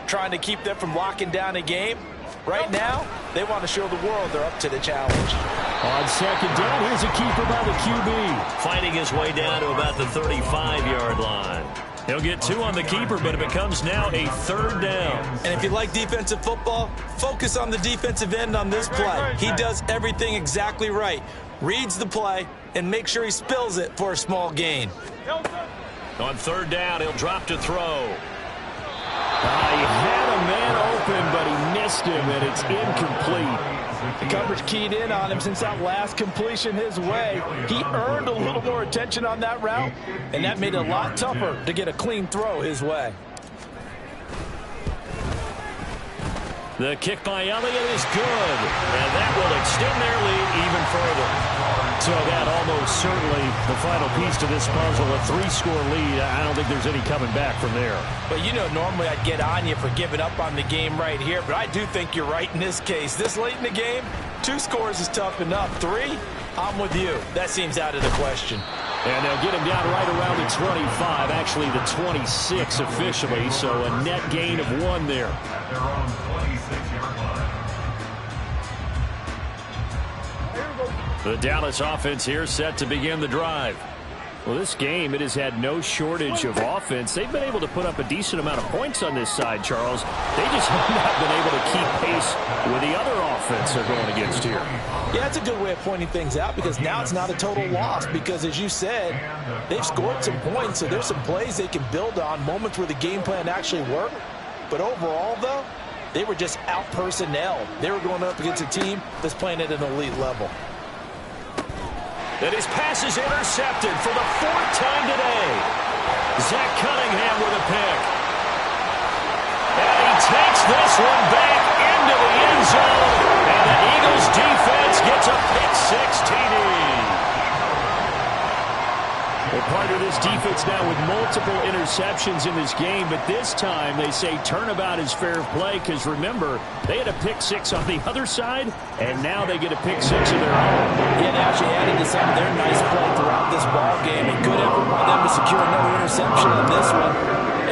trying to keep them from locking down a game. Right now, they want to show the world they're up to the challenge. On 2nd down, here's a keeper by the QB. Fighting his way down to about the 35-yard line. He'll get 2 on the keeper, but it becomes now a 3rd down. And if you like defensive football, focus on the defensive end on this play. He does everything exactly right. Reads the play and make sure he spills it for a small gain. On 3rd down, he'll drop to throw. He had a man open, but he missed him, and it's incomplete. The coverage keyed in on him since that last completion his way. He earned a little more attention on that route, and that made it a lot tougher to get a clean throw his way. The kick by Elliott is good, and that will extend their lead even further. So that almost certainly the final piece to this puzzle, a 3-score lead. I don't think there's any coming back from there. But you know, normally I'd get on you for giving up on the game right here, but I do think you're right in this case. This late in the game, 2 scores is tough enough. 3, I'm with you. That seems out of the question. And they'll get him down right around the 25, actually the 26 officially, so a net gain of 1 there. At their own 26-yard line. The Dallas offense here set to begin the drive. Well, this game, it has had no shortage of offense. They've been able to put up a decent amount of points on this side, Charles. They just have not been able to keep pace with the other offense they're going against here. Yeah, that's a good way of pointing things out because now it's not a total loss because, as you said, they've scored some points, so there's some plays they can build on, moments where the game plan actually worked. But overall, though, they were just out-personnel. They were going up against a team that's playing at an elite level. And his pass is intercepted for the 4th time today. Zach Cunningham with a pick. And he takes this one back into the end zone. And the Eagles defense gets a pick-6 TD. Well, part of this defense now with multiple interceptions in this game, but this time they say turnabout is fair play because, remember, they had a pick-6 on the other side, and now they get a pick-6 of their own. Yeah, they actually added to some of their nice play throughout this ball game. A good effort by them to secure another interception on this one.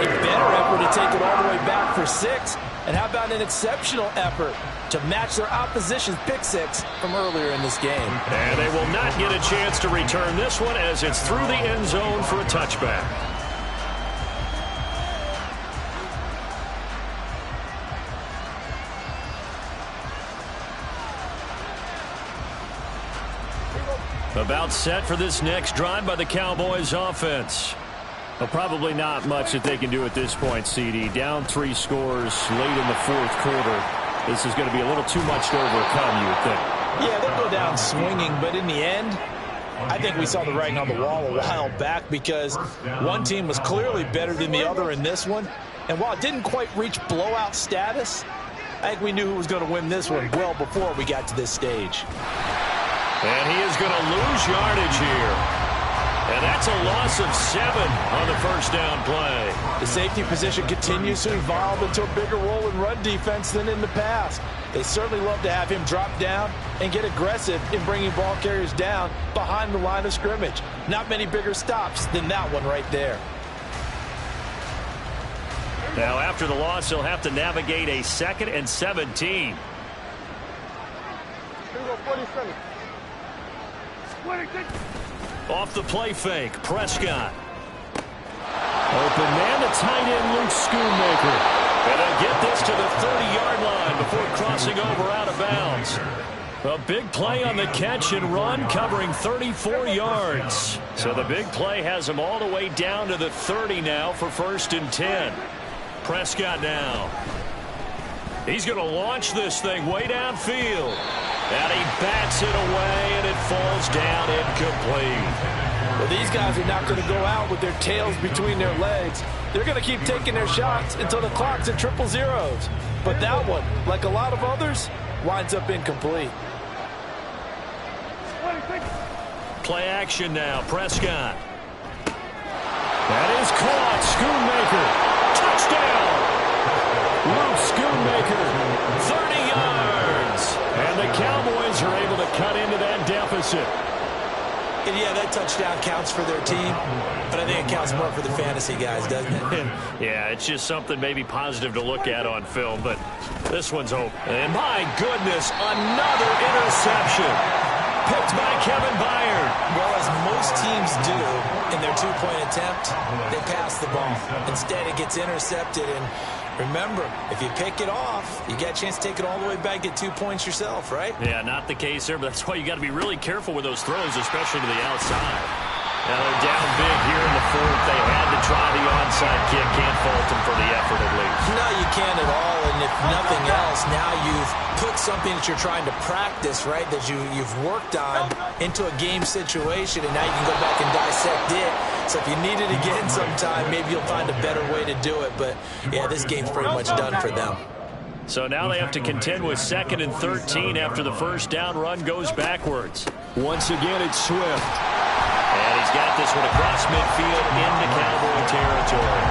A better effort to take it all the way back for 6. And how about an exceptional effort to match their opposition's pick-6 from earlier in this game. And they will not get a chance to return this one as it's through the end zone for a touchback. About set for this next drive by the Cowboys offense. Well, probably not much that they can do at this point, CD. Down 3 scores late in the fourth quarter. This is going to be a little too much to overcome, you would think. Yeah, they'll go down swinging, but in the end, I think we saw the writing on the wall a while back because one team was clearly better than the other in this one. And while it didn't quite reach blowout status, I think we knew who was going to win this one well before we got to this stage. And he is going to lose yardage here. And that's a loss of 7 on the first down play. The safety position continues to evolve into a bigger role in run defense than in the past. They certainly love to have him drop down and get aggressive in bringing ball carriers down behind the line of scrimmage. Not many bigger stops than that one right there. Now, after the loss, he'll have to navigate a 2nd and 17. Off the play fake, Prescott. Open man to tight end Luke Schoonmaker. And they'll get this to the 30-yard line before crossing over out of bounds. A big play on the catch and run, covering 34 yards. So the big play has him all the way down to the 30 now for 1st and 10. Prescott now. He's going to launch this thing way downfield. And he bats it away, and it falls down incomplete. Well, these guys are not going to go out with their tails between their legs. They're going to keep taking their shots until the clock's at 000. But that one, like a lot of others, winds up incomplete. Play action now, Prescott. That is caught. Schoonmaker. Touchdown. Luke Schoonmaker. 30 yards. And the Cowboys are able to cut into that deficit. And yeah, that touchdown counts for their team, but I think it counts more for the fantasy guys, doesn't it? Yeah, it's just something maybe positive to look at on film, but this one's open. And my goodness, another interception. Picked by Kevin Byard. Well, as most teams do in their two-point attempt, they pass the ball. Instead, it gets intercepted, and remember, if you pick it off, you get a chance to take it all the way back, get 2 points yourself, right? Yeah, not the case there, but that's why you got to be really careful with those throws, especially to the outside. Now they're down big here in the fourth. They had to try the onside kick. Can't fault them for the effort at least. No, you can't at all, and if nothing else, now you've put something that you're trying to practice, right, that you've worked on into a game situation, and now you can go back and dissect it. So if you need it again sometime, maybe you'll find a better way to do it. But, yeah, this game's pretty much done for them. So now they have to contend with 2nd and 13 after the first down run goes backwards. Once again, it's Swift. And he's got this one across midfield into Cowboy territory.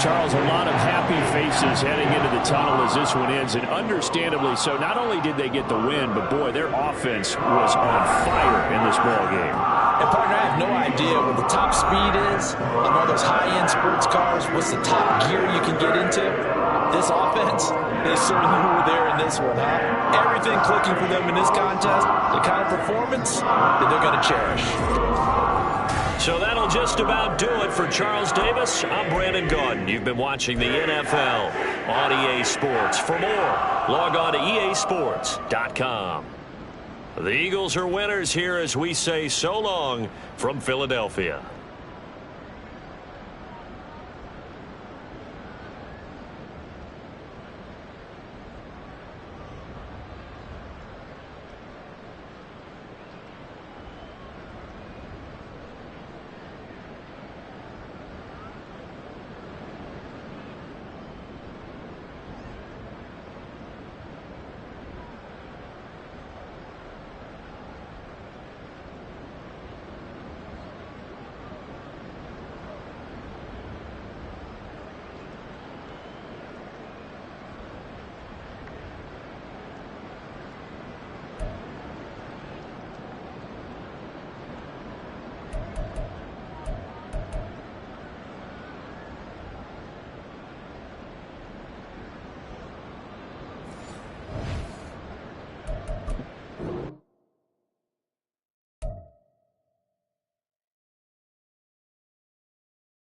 Charles, a lot of happy faces heading into the tunnel as this one ends, and understandably so. Not only did they get the win, but, boy, their offense was on fire in this ball game. And, partner, I have no idea what the top speed is on all those high-end sports cars. What's the top gear you can get into? This offense, they certainly were there in this one, huh? Everything clicking for them in this contest, the kind of performance that they're going to cherish. So that'll just about do it for Charles Davis. I'm Brandon Gaudin. You've been watching the NFL on EA Sports. For more, log on to easports.com. The Eagles are winners here as we say so long from Philadelphia.